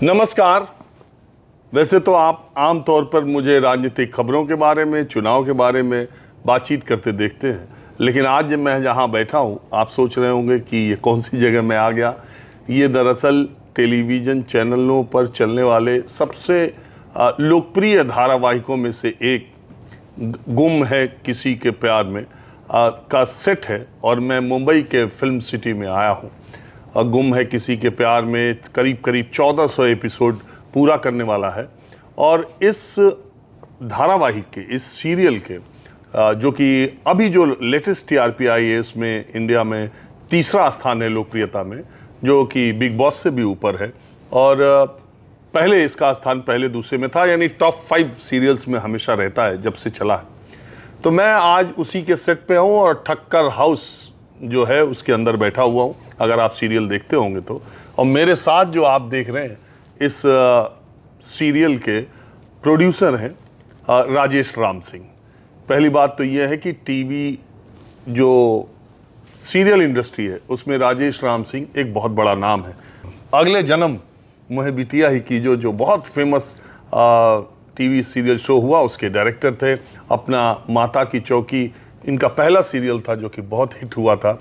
नमस्कार। वैसे तो आप आम तौर पर मुझे राजनीतिक खबरों के बारे में, चुनाव के बारे में बातचीत करते देखते हैं, लेकिन आज जब मैं जहां बैठा हूं, आप सोच रहे होंगे कि ये कौन सी जगह मैं आ गया। ये दरअसल टेलीविज़न चैनलों पर चलने वाले सबसे लोकप्रिय धारावाहिकों में से एक गुम है किसी के प्यार में का सेट है और मैं मुंबई के फिल्म सिटी में आया हूँ। गुम है किसी के प्यार में करीब 1400 एपिसोड पूरा करने वाला है और इस धारावाहिक के, इस सीरियल के जो कि अभी जो लेटेस्ट टीआरपी आई है इसमें इंडिया में तीसरा स्थान है लोकप्रियता में, जो कि बिग बॉस से भी ऊपर है। और पहले इसका स्थान पहले दूसरे में था, यानी टॉप 5 सीरियल्स में हमेशा रहता है जब से चला है। तो मैं आज उसी के सेट पे हूँ और ठक्कर हाउस जो है उसके अंदर बैठा हुआ हूँ, अगर आप सीरियल देखते होंगे तो। और मेरे साथ जो आप देख रहे हैं इस सीरियल के प्रोड्यूसर हैं राजेश राम सिंह। पहली बात तो यह है कि टीवी जो सीरियल इंडस्ट्री है उसमें राजेश राम सिंह एक बहुत बड़ा नाम है। अगले जन्म मुहे बिटिया ही की जो बहुत फेमस टीवी सीरियल शो हुआ उसके डायरेक्टर थे। अपना माता की चौकी इनका पहला सीरियल था जो कि बहुत हिट हुआ था।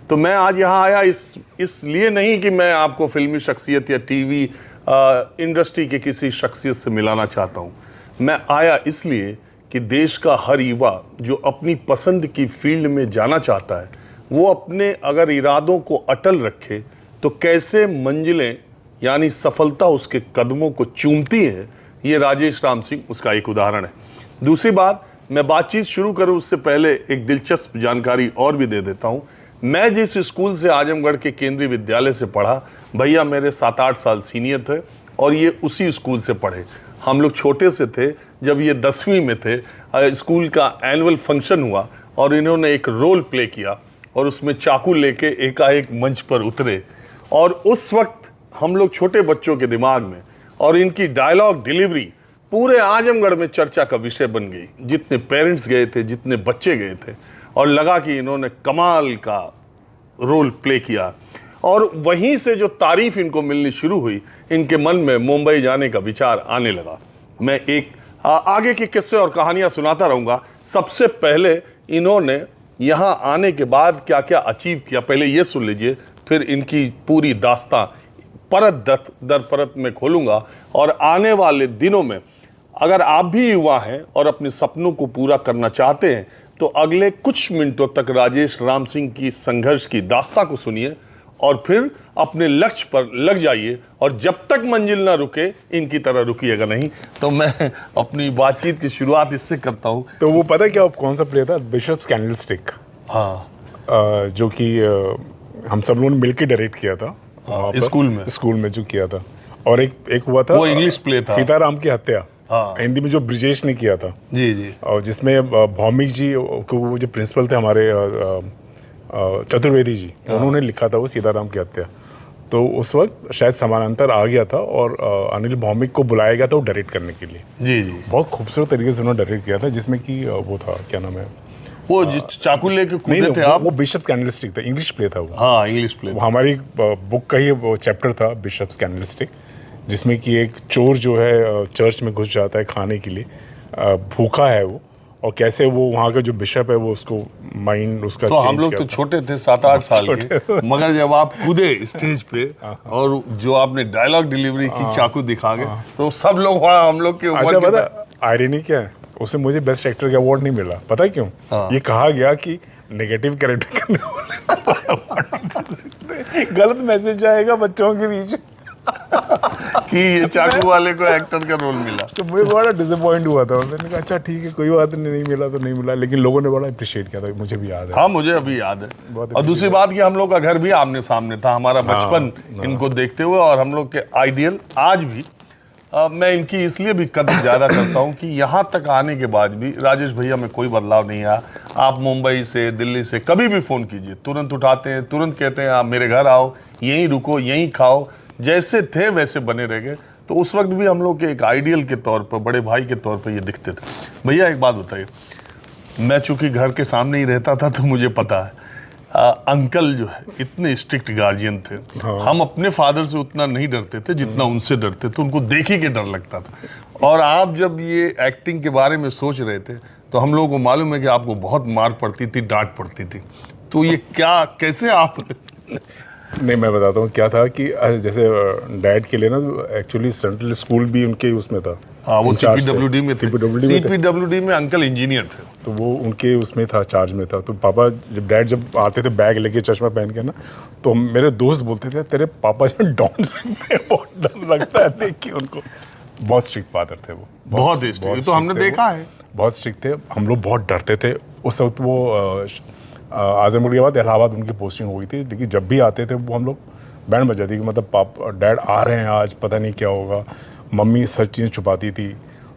तो मैं आज यहाँ आया इसलिए नहीं कि मैं आपको फिल्मी शख्सियत या टीवी इंडस्ट्री के किसी शख्सियत से मिलाना चाहता हूँ। मैं आया इसलिए कि देश का हर युवा जो अपनी पसंद की फील्ड में जाना चाहता है, वो अपने अगर इरादों को अटल रखे तो कैसे मंजिलें यानी सफलता उसके कदमों को चूमती है, ये राजेश राम सिंह उसका एक उदाहरण है। दूसरी बात, मैं बातचीत शुरू करूं उससे पहले एक दिलचस्प जानकारी और भी दे देता हूं। मैं जिस स्कूल से आजमगढ़ के केंद्रीय विद्यालय से पढ़ा, भैया मेरे 7-8 साल सीनियर थे और ये उसी स्कूल से पढ़े। हम लोग छोटे से थे जब ये 10वीं में थे। स्कूल का एनुअल फंक्शन हुआ और इन्होंने एक रोल प्ले किया और उसमें चाकू लेके एकाएक मंच पर उतरे और उस वक्त हम लोग छोटे बच्चों के दिमाग में और इनकी डायलॉग डिलीवरी पूरे आजमगढ़ में चर्चा का विषय बन गई। जितने पेरेंट्स गए थे, जितने बच्चे गए थे, और लगा कि इन्होंने कमाल का रोल प्ले किया। और वहीं से जो तारीफ इनको मिलनी शुरू हुई, इनके मन में मुंबई जाने का विचार आने लगा। मैं एक आगे की किस्से और कहानियां सुनाता रहूंगा। सबसे पहले इन्होंने यहाँ आने के बाद क्या क्या अचीव किया, पहले ये सुन लीजिए, फिर इनकी पूरी दास्तां परत दर परत में खोलूंगा। और आने वाले दिनों में अगर आप भी युवा हैं और अपने सपनों को पूरा करना चाहते हैं तो अगले कुछ मिनटों तक राजेश राम सिंह की संघर्ष की दास्तां को सुनिए और फिर अपने लक्ष्य पर लग जाइए। और जब तक मंजिल ना रुके, इनकी तरह रुकिएगा नहीं। तो मैं अपनी बातचीत की शुरुआत इससे करता हूँ। तो वो पता है क्या कौन सा प्ले था? Bishop's candlestick. हाँ, जो कि हम सब लोगों ने मिलकर डायरेक्ट किया था। स्कूल में जो किया था। और एक हुआ था, वो इंग्लिश प्ले था, सीताराम की हत्या। हाँ, हिंदी में जो ब्रिजेश ने किया था। जी जी। और जिसमें भौमिक जी को, वो जो प्रिंसिपल थे हमारे चतुर्वेदी जी, उन्होंने लिखा था वो सीताराम की हत्या। तो उस वक्त शायद समानांतर आ गया था और अनिल भौमिक को बुलाया गया था वो डायरेक्ट करने के लिए। जी जी। बहुत खूबसूरत तरीके से उन्होंने डायरेक्ट किया था, जिसमें कि वो था, क्या नाम है, वो चाकू लेके कूदे थे आप? वो बिशप कैंडलस्टिक था, इंग्लिश प्ले था वो। हाँ, इंग्लिश प्ले। हमारी बुक का ही वो चैप्टर था बिशप्स कैंडलस्टिक, जिसमें कि एक चोर जो है चर्च में घुस जाता है खाने के लिए, भूखा है वो, और कैसे वो वहाँ का जो बिशप है वो उसको माइंड उसका तो हम लोग तो छोटे थे, 7-8 साल के, मगर जब आप कूदे स्टेज पे और जो आपने डायलॉग डिलीवरी की, चाकू दिखा गए, तो सब लोग वहाँ हम लोग के ऊपर। अच्छा, पता आयरनी क्या है, उससे मुझे बेस्ट एक्टर का अवार्ड नहीं मिला। पता है क्यों? ये कहा गया कि नेगेटिव कैरेक्टर करने वाले गलत मैसेज जाएगा बच्चों के बीच कि ये चाकू वाले को एक्टर का रोल मिला। तो मुझे बड़ा डिसअपॉइंट हुआ था। मैंने कहा अच्छा ठीक है, कोई बात नहीं मिला तो नहीं मिला, लेकिन लोगों ने बड़ा अप्रिशिएट किया था, मुझे भी याद है। हाँ, मुझे अभी याद है। और दूसरी बात कि हम लोग का घर भी आमने सामने था, हमारा बचपन इनको देखते हुए, और हम लोग के आइडियल आज भी मैं इनकी इसलिए भी कदर ज़्यादा करता हूँ कि यहाँ तक आने के बाद भी राजेश भैया में कोई बदलाव नहीं आया। आप मुंबई से, दिल्ली से कभी भी फ़ोन कीजिए, तुरंत उठाते हैं, तुरंत कहते हैं आप मेरे घर आओ, यहीं रुको, यहीं खाओ, जैसे थे वैसे बने रह गए। तो उस वक्त भी हम लोग के एक आइडियल के तौर पर, बड़े भाई के तौर पर ये दिखते थे। भैया एक बात बताइए, मैं चूँकि घर के सामने ही रहता था तो मुझे पता है, अंकल जो है इतने स्ट्रिक्ट गार्जियन थे। हम अपने फादर से उतना नहीं डरते थे जितना उनसे डरते थे, उनको देख ही के डर लगता था। और आप जब ये एक्टिंग के बारे में सोच रहे थे तो हम लोगों को मालूम है कि आपको बहुत मार पड़ती थी, डांट पड़ती थी, तो ये क्या, कैसे आप नहीं, मैं बताता हूँ क्या था कि जैसे डैड के लिए ना एक्चुअली सेंट्रल स्कूल भी उनके उसमें था। हाँ, वो सीपीडब्ल्यूडी में थे। सीपीडब्ल्यूडी में अंकल इंजीनियर थे, तो वो उनके उसमें था, चार्ज में था। तो पापा जब आते थे बैग लेके, चश्मा पहन के ना, तो मेरे दोस्त बोलते थे तेरे पापा जो डॉन लगते हैं, बहुत डर लगता है देख के उनको। बहुत स्ट्रिक्ट फादर थे वो, बहुत स्ट्रिक्ट, तो हमने देखा है, बहुत स्ट्रिक्ट थे। हम लोग बहुत डरते थे उस वक्त। वो आजमगढ़ के बाद इलाहाबाद उनकी पोस्टिंग हो गई थी, लेकिन जब भी आते थे वो हम लोग बैंड बजाती कि मतलब पापा डैड आ रहे हैं आज, पता नहीं क्या होगा। मम्मी सच चीज़ें छुपाती थी।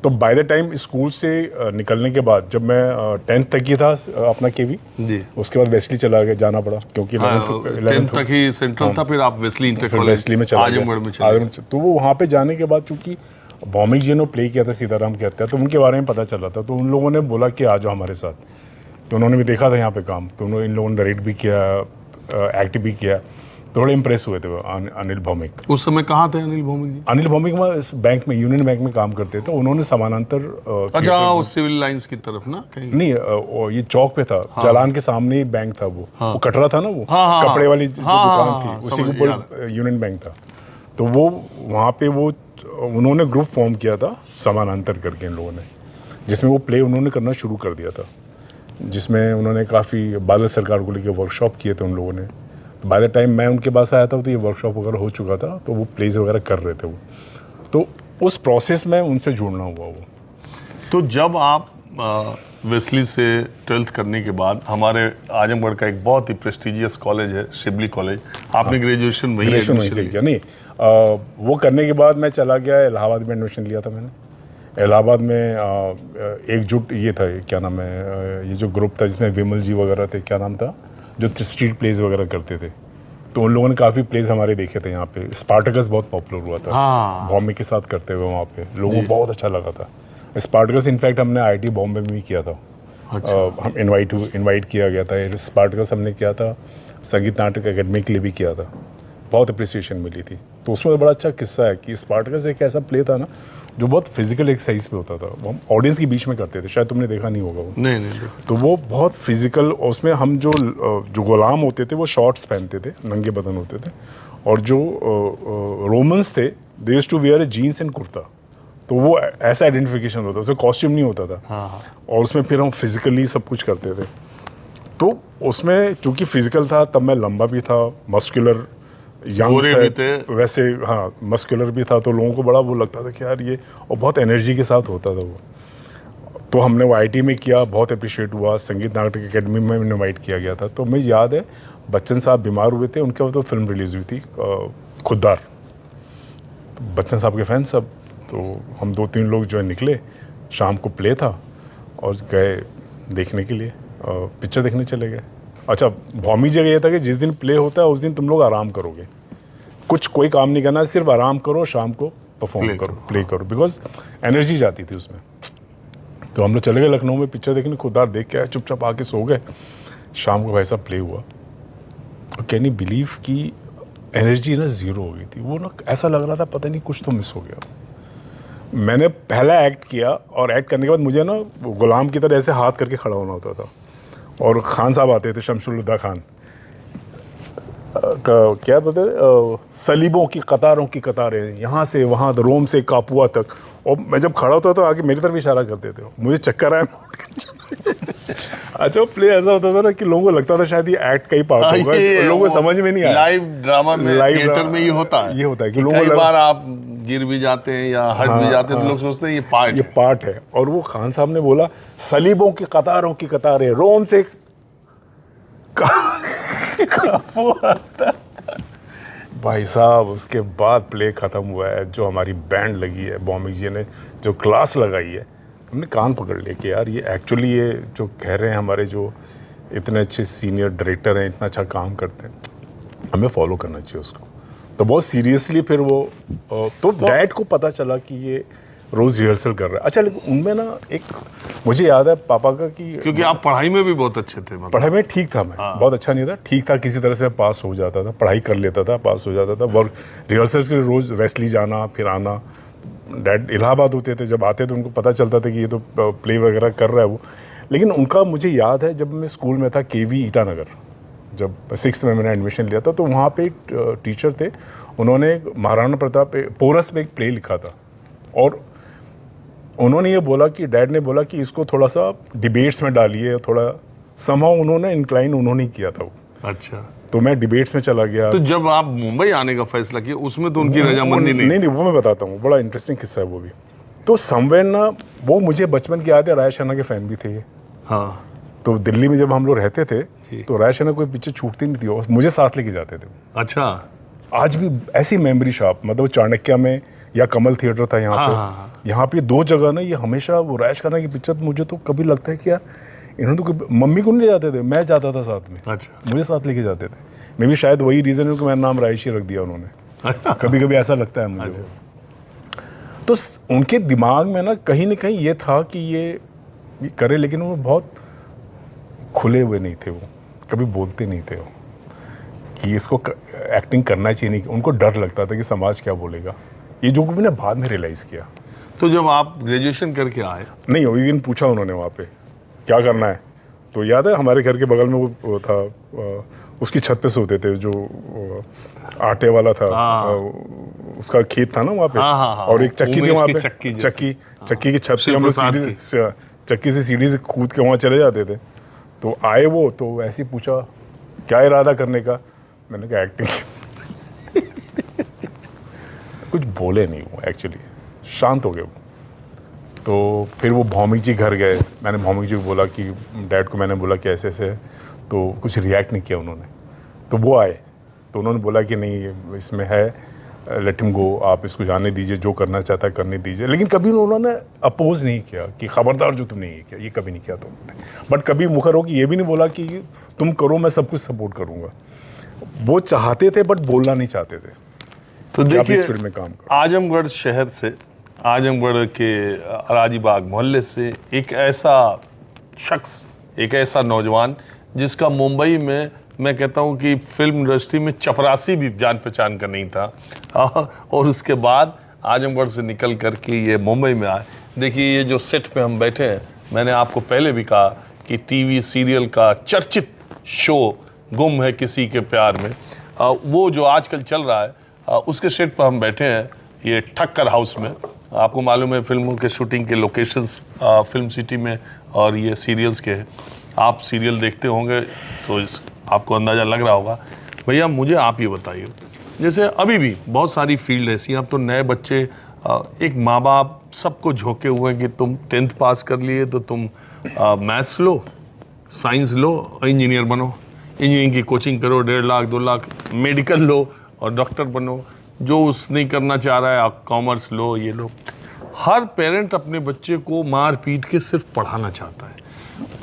तो बाय द टाइम स्कूल से निकलने के बाद, जब मैं 10th तक ही था अपना केवी जी, उसके बाद वेस्ली चला गया, जाना पड़ा क्योंकि 11th तक ही सेंट्रल था, फिर आप वेस्ली इंटर कॉलेज वेस्ली में चला गया। तो वो वहाँ पे जाने के बाद चूंकि भौमिक जी ने प्ले किया था सीताराम की हत्या, तो उनके बारे में पता चला था। तो उन लोगों ने बोला कि आ जाओ हमारे साथ। तो उन्होंने भी देखा था यहाँ पे काम, तो उन्होंने इन लोगों ने नरेट भी किया, एक्ट भी किया। तो थोड़े इम्प्रेस हुए थे अनिल भौमिक। उस समय कहाँ थे अनिल भौमिक जी? अनिल भौमिक में इस बैंक में, यूनियन बैंक में काम करते थे। उन्होंने समानांतर अच्छा, उस सिविल लाइंस की तरफ ना कहीं? नहीं, ये चौक पे था, चालान के सामने ही बैंक था वो। वो कटरा था ना, वो कपड़े वाली जो दुकान थी, उसी के ऊपर यूनियन बैंक था। तो वो वहाँ पे वो उन्होंने ग्रुप फॉर्म किया था समानांतर करके इन लोगों ने, जिसमें वो प्ले उन्होंने करना शुरू कर दिया था, जिसमें उन्होंने काफ़ी बादल सरकार को लेकर वर्कशॉप किए थे उन लोगों ने। तो बाय द टाइम मैं उनके पास आया था तो ये वर्कशॉप वगैरह हो चुका था, तो वो प्लेज वगैरह कर रहे थे वो। तो उस प्रोसेस में उनसे जुड़ना हुआ वो। तो जब आप वेस्ली से 12th करने के बाद, हमारे आजमगढ़ का एक बहुत ही प्रेस्टिजियस कॉलेज है शिबली कॉलेज, आपने ग्रेजुएशन वहीं से किया? नहीं, वो करने के बाद मैं चला गया इलाहाबाद में, एडमिशन लिया था मैंने। इलाहाबाद में एकजुट ये था, क्या नाम है, ये जो ग्रुप था जिसमें विमल जी वगैरह थे, क्या नाम था, जो स्ट्रीट प्लेज वगैरह करते थे। तो उन लोगों ने काफ़ी प्लेज हमारे देखे थे यहाँ पे। स्पार्टकस बहुत पॉपुलर हुआ था भौमिक के साथ करते हुए, वहाँ पे लोगों को बहुत अच्छा लगा था स्पार्टकस। इनफैक्ट हमने IIT बॉम्बे में भी किया था। हम इनवाइट किया गया था। स्पार्टकस हमने किया था, संगीत नाटक अकेडमी के लिए भी किया था, बहुत अप्रिसिएशन मिली थी। तो उसमें बड़ा अच्छा किस्सा है कि स्पार्टकस एक ऐसा प्ले था ना जो बहुत फिजिकल एक्सरसाइज पे होता था। वो हम ऑडियंस के बीच में करते थे, शायद तुमने देखा नहीं होगा वो। नहीं। तो वो बहुत फिजिकल, उसमें हम जो गुलाम होते थे वो शॉर्ट्स पहनते थे, नंगे बदन होते थे, और जो रोमन्स थे they used to wear jeans and kurta. तो वो ऐसा आइडेंटिफिकेशन होता था, उसमें कॉस्ट्यूम नहीं होता था। और उसमें फिर हम फिजिकली सब कुछ करते थे। तो उसमें चूंकि फिजिकल था, तब मैं लंबा भी था, मस्कुलर, यंग थे वैसे, हाँ मस्कुलर भी था। तो लोगों को बड़ा वो लगता था कि यार ये, और बहुत एनर्जी के साथ होता था वो। तो हमने वो IIT में किया, बहुत अप्रिशिएट हुआ। संगीत नाटक अकेडमी में इनवाइट किया गया था। तो मुझे याद है बच्चन साहब बीमार हुए थे, उनके बाद तो फिल्म रिलीज़ हुई थी खुद्दार, बच्चन साहब के फैन सब। तो हम 2-3 लोग जो है निकले, शाम को प्ले था और गए देखने के लिए, पिक्चर देखने चले गए। अच्छा, भौमिक जगह ये था कि जिस दिन प्ले होता है उस दिन तुम लोग आराम करोगे, कोई काम नहीं करना, सिर्फ आराम करो, शाम को परफॉर्म करो, प्ले करो, बिकॉज एनर्जी जाती थी उसमें। तो हम लोग चले गए लखनऊ में पिक्चर देखने, खुदार देख के आए, चुपचाप आके सो गए। शाम को वैसा प्ले हुआ, कैन यू बिलीव कि एनर्जी ना ज़ीरो हो गई थी। वो ना ऐसा लग रहा था पता नहीं कुछ तो मिस हो गया। मैंने पहला एक्ट किया और एक्ट करने के बाद मुझे ना गुलाम की तरह ऐसे हाथ करके खड़ा होना होता था। और खान साहब आते थे, शमशुल्लाह खान, क्या बोलते, सलीबों की कतारें, यहाँ से वहाँ, रोम से कापुआ तक। और मैं जब खड़ा होता तो आगे मेरी तरफ इशारा करते थे, मुझे चक्कर आया। अच्छा, प्ले ऐसा होता था ना कि लोगों को लगता था शायद ये एक्ट का ही पार्ट होगा, लोगों को समझ में नहीं आया। लाइव ड्रामा में, थिएटर में ये होता है कि कई बार आप गिर भी जाते हैं या हट भी जाते हैं, तो लोग सोचते हैं ये पार्ट है। और वो खान साहब ने बोला सलीबों की कतारें, रोम से भाई साहब, उसके बाद प्ले ख़त्म हुआ है। जो हमारी बैंड लगी है, भौमिक जी ने जो क्लास लगाई है, हमने कान पकड़ लिया कि यार ये एक्चुअली, ये जो कह रहे हैं हमारे जो इतने अच्छे सीनियर डायरेक्टर हैं, इतना अच्छा काम करते हैं, हमें फॉलो करना चाहिए उसको। तो बहुत सीरियसली फिर वो, तो डैड को पता चला कि ये रोज़ रिहर्सल कर रहा है। अच्छा, लेकिन उनमें ना एक मुझे याद है पापा का कि क्योंकि आप पढ़ाई में भी बहुत अच्छे थे, मतलब पढ़ाई में ठीक था मैं, बहुत अच्छा नहीं था, ठीक था, किसी तरह से मैं पास हो जाता था, पढ़ाई कर लेता था, पास हो जाता था। वर्क रिहर्सल्स के लिए रोज़ वेस्टली जाना फिर आना। डैड इलाहाबाद होते थे, जब आते थे उनको पता चलता था कि ये तो प्ले वगैरह कर रहा है वो। लेकिन उनका मुझे याद है जब मैं स्कूल में था केवी ईटानगर, जब 6th में मैंने एडमिशन लिया था, तो वहाँ पे एक टीचर थे, उन्होंने महाराणा प्रताप पे पोरस में एक प्ले लिखा था, और उन्होंने ये बोला कि डैड ने बोला कि इसको थोड़ा सा डिबेट्स में डालिए, थोड़ा समहाउ उन्होंने इंक्लाइन उन्होंने किया था वो। अच्छा। तो मैं डिबेट्स में चला गया। तो जब आप मुंबई आने का फैसला किया उसमें तो उनकी रजामंदी नहीं? वो मैं बताता हूँ, बड़ा इंटरेस्टिंग किस्सा है वो भी। तो समवेयर ना, वो मुझे बचपन की याद है, राय शर्मा के फ़ैन भी थे ये। हाँ। तो दिल्ली में जब हम लोग रहते थे तो राय शर्मा कोई पिक्चर छूटती नहीं थी, और मुझे साथ लेके जाते थे। अच्छा। आज भी ऐसी मेमोरी शॉप, मतलब चाणक्य में या कमल थिएटर था यहाँ पे, यहाँ पे 2 जगह ना, ये हमेशा वो राय शर्मा की पिक्चर, मुझे तो कभी लगता है कि यार इन्होंने तो, मम्मी को नहीं ले जाते थे, मैं जाता था साथ में। अच्छा। मुझे साथ लेके जाते थे। मे भी शायद वही रीज़न है कि मेरा नाम रायशी रख दिया उन्होंने। कभी कभी ऐसा लगता है मुझे। तो उनके दिमाग में ना कहीं ये था कि ये करे, लेकिन वो बहुत खुले हुए नहीं थे, वो कभी बोलते नहीं थे वो कि इसको एक्टिंग करना चाहिए, नहीं, उनको डर लगता था कि समाज क्या बोलेगा। ये जो मैंने बाद में रियलाइज़ किया। तो जब आप ग्रेजुएशन करके आए? नहीं, वही दिन पूछा उन्होंने वहाँ पे क्या करना है, तो याद है हमारे घर के बगल में वो था, उसकी छत पे सोते थे, जो आटे वाला था, उसका खेत था ना वहाँ पे। और एक चक्की थी वहाँ पे, चक्की की छत पे हम लोग चक्की से सीढ़ी से कूद के वहाँ चले जाते थे। तो आए वो, तो ऐसे ही पूछा क्या इरादा करने का, मैंने कहा एक्टिंग। कुछ बोले नहीं वो, एक्चुअली शांत हो गए वो। तो फिर वो भौमिक जी घर गए, मैंने भौमिक जी को बोला कि डैड को मैंने बोला कि ऐसे ऐसे, तो कुछ रिएक्ट नहीं किया उन्होंने। तो वो आए, तो उन्होंने बोला कि नहीं इसमें है, लेट हिम गो, आप इसको जाने दीजिए, जो करना चाहता है करने दीजिए। लेकिन कभी उन्होंने अपोज नहीं किया कि खबरदार जो तुमने ये किया, ये कभी नहीं किया तुमने। बट कभी मुखर हो कि ये भी नहीं बोला कि तुम करो, मैं सब कुछ सपोर्ट करूँगा। वो चाहते थे बट बोलना नहीं चाहते थे। तो देखिए, फिल्म में काम करो। आजमगढ़ शहर से, आजमगढ़ के अराजीबाग मोहल्ले से एक ऐसा शख्स, एक ऐसा नौजवान जिसका मुंबई में मैं कहता हूं कि फिल्म इंडस्ट्री में चपरासी भी जान पहचान का नहीं था, और उसके बाद आजमगढ़ से निकल करके ये मुंबई में आए। देखिए ये जो सेट पे हम बैठे हैं, मैंने आपको पहले भी कहा कि टीवी सीरियल का चर्चित शो गुम है किसी के प्यार में, वो जो आजकल चल रहा है, उसके सेट पर हम बैठे हैं, ये ठक्कर हाउस में। आपको मालूम है फिल्मों के शूटिंग के लोकेशंस फिल्म सिटी में और ये सीरियल्स के हैं। आप सीरियल देखते होंगे तो आपको अंदाज़ा लग रहा होगा। भैया मुझे आप ये बताइए, जैसे अभी भी बहुत सारी फील्ड ऐसी हैं, अब तो नए बच्चे, एक माँ बाप सबको झोंके हुए हैं कि तुम 10th पास कर लिए तो तुम मैथ्स लो, साइंस लो, इंजीनियर बनो, इंजीनियरिंग की कोचिंग करो, 1.5 लाख 2 लाख, मेडिकल लो और डॉक्टर बनो, जो उस नहीं करना चाह रहा है आप कॉमर्स लो, ये लो। हर पेरेंट अपने बच्चे को मार पीट के सिर्फ पढ़ाना चाहता है।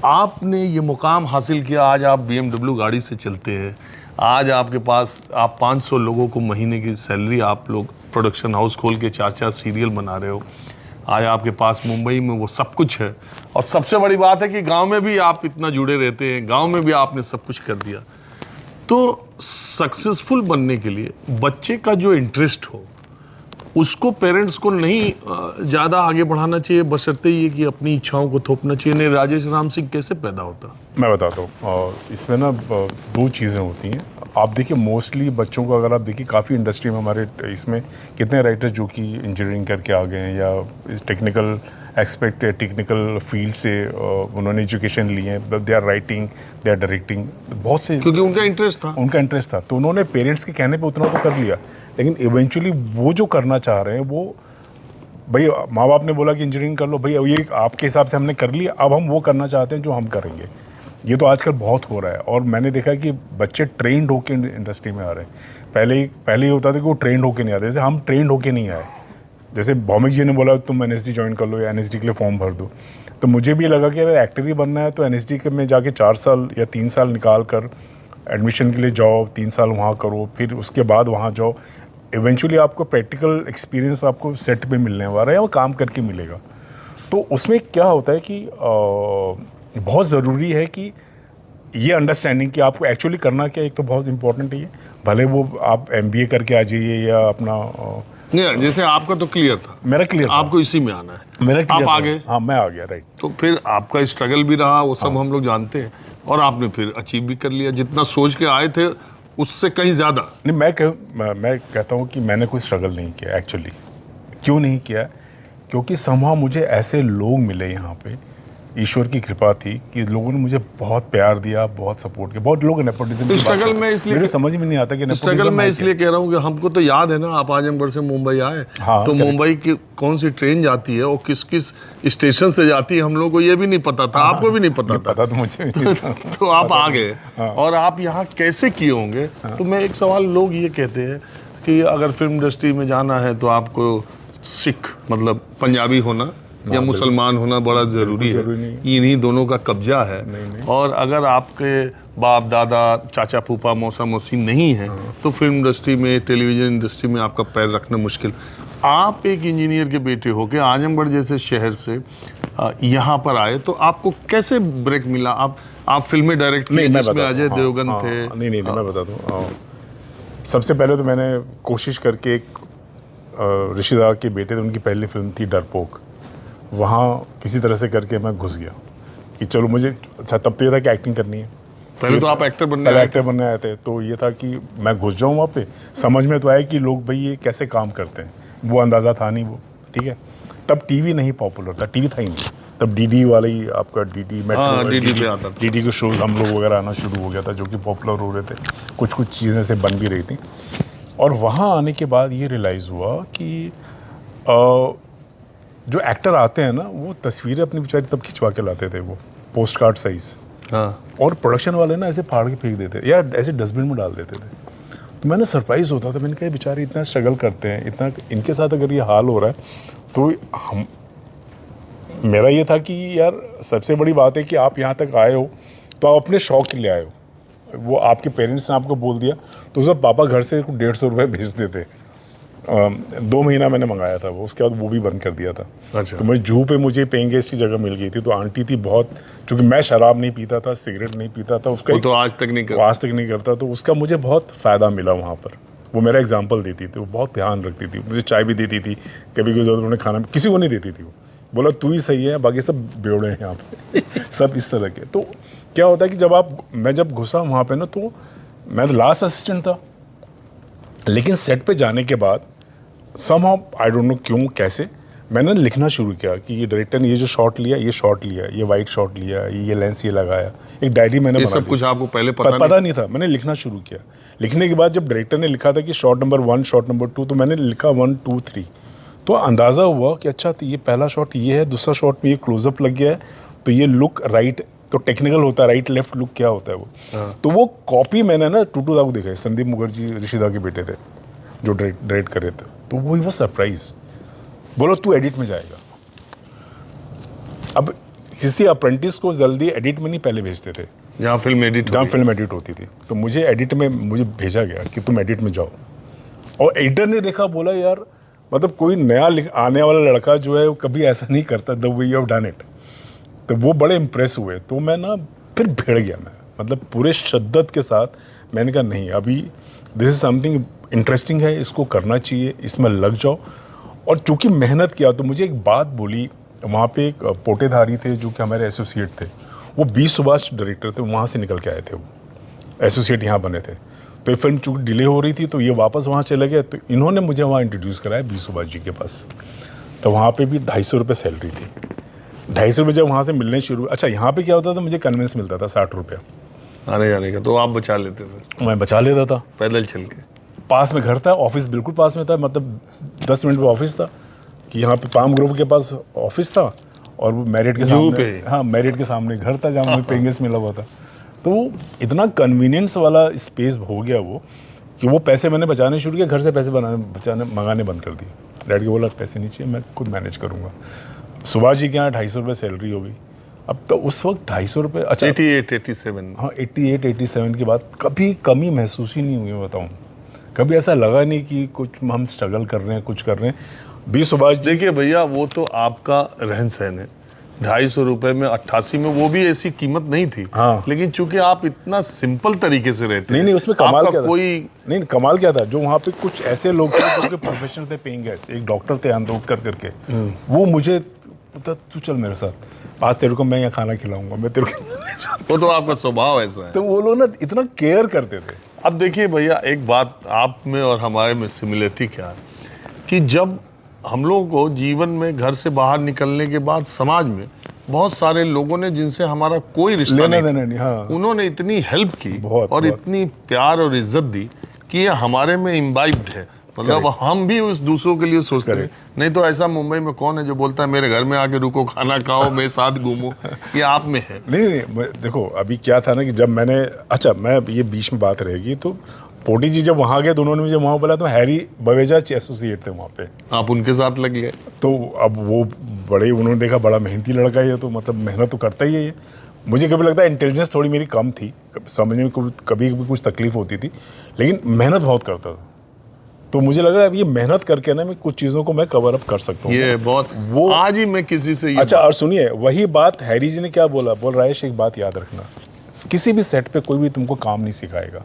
आपने ये मुकाम हासिल किया, आज आप BMW गाड़ी से चलते हैं, आज आपके पास आप 500 लोगों को महीने की सैलरी, आप लोग प्रोडक्शन हाउस खोल के 4-4 सीरियल बना रहे हो, आज आपके पास मुंबई में वो सब कुछ है, और सबसे बड़ी बात है कि गांव में भी आप इतना जुड़े रहते हैं, गांव में भी आपने सब कुछ कर दिया। तो सक्सेसफुल बनने के लिए बच्चे का जो इंटरेस्ट हो उसको पेरेंट्स को नहीं ज़्यादा आगे बढ़ाना चाहिए, बशर्ते ये कि अपनी इच्छाओं को थोपना चाहिए। नहीं, राजेश राम सिंह कैसे पैदा होता? मैं बताता हूँ, और इसमें ना 2 चीज़ें होती हैं। आप देखिए मोस्टली बच्चों को अगर आप देखिए, काफ़ी इंडस्ट्री में हमारे इसमें कितने राइटर जो कि इंजीनियरिंग करके आ गए हैं या इस टेक्निकल एस्पेक्ट, टेक्निकल फील्ड से उन्होंने एजुकेशन ली है, they are writing, they are directing, बहुत से, क्योंकि उनका इंटरेस्ट था। तो उन्होंने पेरेंट्स के कहने पे उतना तो कर लिया, लेकिन इवेंचुअली वो जो करना चाह रहे हैं, वो भाई माँ बाप ने बोला कि इंजीनियरिंग कर लो, भैया ये आपके हिसाब से हमने कर लिया, अब हम वो करना चाहते हैं जो हम करेंगे। ये तो आजकल बहुत हो रहा है, और मैंने देखा है कि बच्चे ट्रेंड होके इंडस्ट्री में आ रहे हैं। पहले ही होता था कि वो ट्रेंड होके नहीं आते, जैसे हम ट्रेंड होके नहीं आए। जैसे भौमिक जी ने बोला तुम NSD ज्वाइन कर लो या NSD के लिए फॉर्म भर दो, तो मुझे भी लगा कि अगर एक्टर ही बनना है तो NSD के में जाके 4 साल या 3 साल निकाल कर एडमिशन के लिए जाओ, 3 साल वहाँ करो, फिर उसके बाद वहाँ जाओ। इवेंचुअली आपको प्रैक्टिकल एक्सपीरियंस आपको सेट पे मिलने वाला है या वो काम करके मिलेगा। तो उसमें क्या होता है कि बहुत ज़रूरी है कि ये अंडरस्टैंडिंग कि आपको एक्चुअली करना क्या, एक तो बहुत इंपॉर्टेंट है ये, भले वो आप MBA करके आ जाइए या अपना नहीं, जैसे आपका तो क्लियर था, मेरा क्लियर था, आपको इसी में आना है, मेरा आप क्लियर आ था। गए। हाँ, मैं आ गया, राइट। तो फिर आपका स्ट्रगल भी रहा, वो सब हम लोग जानते हैं, और आपने फिर अचीव भी कर लिया, जितना सोच के आए थे उससे कहीं ज़्यादा। नहीं, मैं कहता हूँ कि मैंने कोई स्ट्रगल नहीं किया एक्चुअली। क्यों नहीं किया? क्योंकि समहाउ मुझे ऐसे लोग मिले यहाँ पे, ईश्वर की कृपा थी कि लोगों ने मुझे बहुत प्यार दिया, बहुत सपोर्ट किया। बहुत लोग नेपोटिज्म स्ट्रगल में इसलिए मुझे समझ में नहीं आता कि स्ट्रगल में इसलिए कह रहा हूँ कि हमको तो याद है ना, आप आजमगढ़ से मुंबई आए, हाँ, तो मुंबई की कौन सी ट्रेन जाती है और किस किस स्टेशन से जाती है, हम लोग को ये भी नहीं पता था, आपको भी नहीं पता था। पता तो मुझे भी नहीं था। तो आप आ गए, और आप यहाँ कैसे किए होंगे? तो मैं एक सवाल, लोग ये कहते हैं कि अगर फिल्म इंडस्ट्री में जाना है तो आपको सिख मतलब पंजाबी होना या मुसलमान होना बड़ा ज़रूरी है, इन्हीं दोनों का कब्जा है। नहीं। और अगर आपके बाप दादा चाचा फूफा मौसा मौसी नहीं है तो फिल्म इंडस्ट्री में, टेलीविज़न इंडस्ट्री में आपका पैर रखना मुश्किल। आप एक इंजीनियर के बेटे होके आजमगढ़ जैसे शहर से यहाँ पर आए, तो आपको कैसे ब्रेक मिला? आप फिल्में डायरेक्ट किए जिसमें अजय देवगन थे। नहीं, मैं बता दूँ। सबसे पहले तो मैंने कोशिश करके एक ऋषिदा के बेटे थे, उनकी पहली फिल्म थी डरपोक, वहाँ किसी तरह से करके मैं घुस गया कि चलो मुझे, अच्छा तब तो ये था कि एक्टिंग करनी है। पहले तो आप एक्टर बनने आए थे, तो ये था कि मैं घुस जाऊँ वहाँ पे। समझ में तो आया कि लोग भाई ये कैसे काम करते हैं, वो अंदाज़ा था नहीं वो, ठीक है। तब टीवी नहीं पॉपुलर था, टीवी था ही नहीं तब। डीडी वाला ही आपका डीडी मेट्रो, डीडी के शोज हम लोग वगैरह आना शुरू हो गया था, जो कि पॉपुलर हो रहे थे, कुछ चीज़ें से बन भी रही थी। और वहाँ आने के बाद ये रियलाइज़ हुआ कि जो एक्टर आते हैं ना, वो तस्वीरें अपनी बेचारी तब खिंचवा के लाते थे, वो पोस्ट कार्ड साइज़। हाँ। और प्रोडक्शन वाले ना ऐसे फाड़ के फेंक देते या ऐसे डस्टबिन में डाल देते थे। तो मैंने सरप्राइज होता था, मैंने कहा बेचारे इतना स्ट्रगल करते हैं, इतना इनके साथ अगर ये हाल हो रहा है तो हम, मेरा ये था कि यार सबसे बड़ी बात है कि आप यहाँ तक आए हो तो आप अपने शौक के लिए आए हो। वो आपके पेरेंट्स ने आपको बोल दिया तो उसका पापा घर से 150 रुपये भेजते थे। 2 महीना मैंने मंगाया था वो, उसके बाद वो भी बंद कर दिया था। अच्छा। तो मैं जूहू पे मुझे पेइंग गेस्ट की जगह मिल गई थी, तो आंटी थी बहुत, चूँकि मैं शराब नहीं पीता था, सिगरेट नहीं पीता था, उसका तो आज तक नहीं करता, तो उसका मुझे बहुत फ़ायदा मिला वहाँ पर। वो मेरा एग्जाम्पल देती थी, वो बहुत ध्यान रखती थी, मुझे चाय भी देती थी, कभी कोई ज़रूरत उन्होंने खाना किसी को नहीं देती थी। वो बोला तू ही सही है, बाकी सब बेवड़े हैं यहाँ पे सब इस तरह के। तो क्या होता है कि मैं जब घुसा वहाँ पे ना, तो मैं तो लास्ट असिस्टेंट था, लेकिन सेट पे जाने के बाद समहाउ आई डोंट नो क्यों कैसे मैंने लिखना शुरू किया कि ये डायरेक्टर ने ये जो शॉट लिया, ये शॉट लिया, ये वाइट शॉट लिया, ये लेंस ये लगाया। एक डायरी मैंने बना ली। सब कुछ आपको पहले पता नहीं था। मैंने लिखना शुरू किया। लिखने के बाद जब डायरेक्टर ने लिखा था कि शॉट नंबर 1, शॉट नंबर 2, तो मैंने लिखा 1, 2, 3। तो अंदाज़ा हुआ कि अच्छा तो ये पहला शॉट ये है, दूसरा शॉट में ये क्लोजअप लग गया है, तो ये लुक राइट, तो टेक्निकल होता है राइट लेफ्ट लुक क्या होता है वो। तो वो कॉपी मैंने ना टूटू दा को देखा, संदीप मुखर्जी ऋषिदा के बेटे थे जो डायरेक्ट करे थे, तो वही वो सरप्राइज, बोलो तू एडिट में जाएगा। अब किसी अप्रेंटिस को जल्दी एडिट में नहीं पहले भेजते थे, जहाँ फिल्म एडिट होती थी, तो मुझे एडिट में भेजा गया कि तुम एडिट में जाओ। और एडिटर ने देखा, बोला यार मतलब कोई नया आने वाला लड़का जो है वो कभी ऐसा नहीं करता, the way you have done it. तो वो बड़े इम्प्रेस हुए। तो मैं ना फिर भिड़ गया, मैं मतलब पूरे शिद्दत के साथ मैंने कहा नहीं, अभी दिस इज़ समथिंग इंटरेस्टिंग है, इसको करना चाहिए, इसमें लग जाओ। और चूँकि मेहनत किया तो मुझे एक बात बोली, वहाँ पे एक पोटेधारी थे जो कि हमारे एसोसिएट थे, वो 20 सुभाष डायरेक्टर थे, वहाँ से निकल के आए थे, वो एसोसिएट यहाँ बने थे। तो ये फिल्म चूँकि डिले हो रही थी तो ये वापस वहाँ चले गए, तो इन्होंने मुझे वहाँ इंट्रोड्यूस कराया 20 सुभाष जी के पास। तो वहाँ पे भी 250 रुपये सैलरी थी। 250 रुपये जब वहाँ से मिलने शुरू, अच्छा यहाँ पे क्या होता था, मुझे कन्वेंस मिलता था 60 रुपये आने जाने का, तो आप बचा लेते थे? मैं बचा लेता था, पैदल चल के। पास में घर था, ऑफिस बिल्कुल पास में था, मतलब 10 मिनट में ऑफिस था, कि यहाँ पे पाम ग्रोव के पास ऑफिस था, और वो मैरिट के सामने, हाँ मैरिट के सामने घर था जहाँ मुझे पेंगेस मिला हुआ था। तो इतना कन्वीनियंस वाला स्पेस हो गया वो, कि वो पैसे मैंने बचाने शुरू किए, घर से पैसे मंगाने बंद कर दिए। डैड को बोला पैसे नहीं चाहिए, मैं खुद मैनेज करूँगा। सुभाष जी के यहाँ 250 रुपये सैलरी हो गई। अब तो उस वक्त 250 रुपये, अच्छा 88-87, हाँ 88-87 के बाद कभी कमी महसूस ही नहीं हुई, बताऊँ कभी ऐसा लगा नहीं कि कुछ हम स्ट्रगल कर रहे हैं, कुछ कर रहे हैं। बी सुभाष जी, देखिए भैया, वो तो आपका रहन सहन है। 250 रुपए में 88 में वो भी ऐसी कीमत नहीं थी। हाँ। लेकिन चूंकि आप इतना सिंपल तरीके से रहते नहीं उसमें कमाल आपका क्या था? कोई नहीं कमाल क्या था, जो वहाँ पे कुछ ऐसे लोग थे जो प्रोफेशनल थे, पेइंग गेस्ट। एक डॉक्टर थे अंदोदकर करके, वो मुझे बोलता तू चल मेरे साथ, आज तेरे को मैं यहाँ खाना खिलाऊंगा, मैं तेरे को वो तो आपका स्वभाव ऐसा है। तो वो लोग ना इतना केयर करते थे। अब देखिए भैया, एक बात आप में और हमारे में सिमिलरिटी क्या है कि जब हम लोगों को जीवन में घर से बाहर निकलने के बाद समाज में बहुत सारे लोगों ने जिनसे हमारा कोई रिश्ता लेना नहीं देना नहीं, हाँ। उन्होंने इतनी हेल्प की बहुत, और बहुत। इतनी प्यार और इज्जत दी कि ये हमारे में इम्बाइब्ड है। मतलब हम भी उस दूसरों के लिए सोचते हैं। नहीं तो ऐसा मुंबई में कौन है जो बोलता है मेरे घर में आके रुको, खाना खाओ, मेरे साथ घूमो। ये आप में है। नहीं देखो अभी क्या था ना कि जब मैंने, अच्छा मैं ये बीच में बात रहेगी, तो पोटी जी जब वहाँ गए तो उन्होंने मुझे वहाँ बोला, तो हैरी बवेजा एसोसिएट थे वहाँ पे, आप उनके साथ लग गए। तो अब वो बड़े, उन्होंने देखा बड़ा मेहनती लड़का है ये, तो मतलब मेहनत तो करता ही है ये। मुझे कभी लगता है इंटेलिजेंस थोड़ी मेरी कम थी, समझने में कभी कुछ तकलीफ होती थी, लेकिन मेहनत बहुत करता था। तो मुझे लगा अब ये मेहनत करके ना मैं कुछ चीज़ों को मैं कवर अप कर सकता हूँ। ये बहुत वो आज ही मैं किसी से ये अच्छा, और सुनिए वही बात हैरी जी ने क्या बोला, बोल राजेश एक बात याद रखना, किसी भी सेट पे कोई भी तुमको काम नहीं सिखाएगा,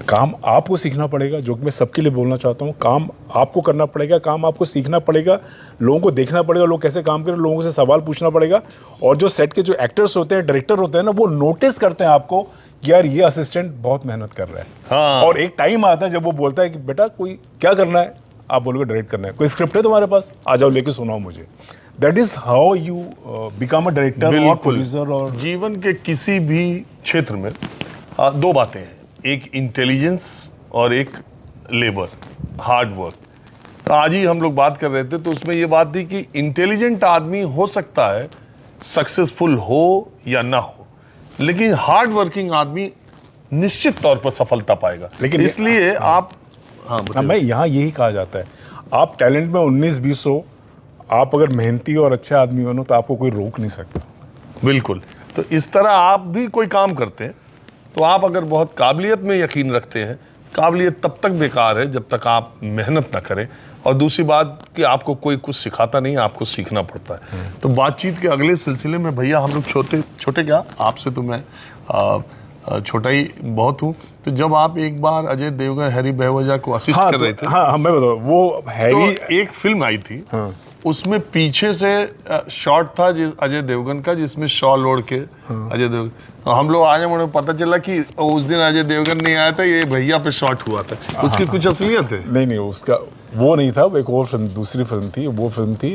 काम आपको सीखना पड़ेगा। जो कि मैं सबके लिए बोलना चाहता हूँ, काम आपको करना पड़ेगा, काम आपको सीखना पड़ेगा, लोगों को देखना पड़ेगा लोग कैसे काम करें, लोगों से सवाल पूछना पड़ेगा। और जो सेट के जो एक्टर्स होते हैं, डायरेक्टर होते हैं ना, वो नोटिस करते हैं आपको कि यार ये असिस्टेंट बहुत मेहनत कर रहा है। हाँ। और एक टाइम आता है जब वो बोलता है कि बेटा कोई क्या करना है, आप बोलोगे डायरेक्ट करना है, कोई स्क्रिप्ट है तुम्हारे पास, आ जाओ लेके सुनाओ मुझे। That is how you become a director और प्रोड्यूसर। और जीवन के किसी भी क्षेत्र में दो बातें हैं, एक इंटेलिजेंस और एक लेबर, हार्ड वर्क। तो आज ही हम लोग बात कर रहे थे तो उसमें ये बात थी कि इंटेलिजेंट आदमी हो सकता है सक्सेसफुल हो या ना हो, लेकिन हार्ड वर्किंग आदमी निश्चित तौर पर सफलता पाएगा। लेकिन इसलिए आप मैं यहाँ यही कहा जाता है, आप टैलेंट में 19-20 हो, आप अगर मेहनती और अच्छे आदमी हो ना, तो आपको कोई रोक नहीं सकता। बिल्कुल। तो इस तरह आप भी कोई काम करते हैं तो आप अगर बहुत काबिलियत में यकीन रखते हैं, काबिलियत तब तक बेकार है जब तक आप मेहनत ना करें। और दूसरी बात कि आपको कोई कुछ सिखाता नहीं, आपको सीखना पड़ता है। तो बातचीत के अगले सिलसिले में भैया हम लोग छोटे क्या, आपसे तो मैं छोटा ही बहुत हूँ। तो जब आप एक बार अजय देवगन हैरी बवेजा को असिस्ट कर रहे थे, हाँ मैं बताऊँ, वो हैरी तो एक फिल्म आई थी, उसमें पीछे से शॉट था अजय देवगन का, जिसमें शॉल ओढ़ के अजय देवगन, तो हम लोग आए, मुझे पता चला कि उस दिन अजय देवगन नहीं आया था, ये भैया पे शॉट हुआ था। उसकी कुछ असलियत है? नहीं उसका वो नहीं था, एक और फिल्म, दूसरी फिल्म थी। वो फिल्म थी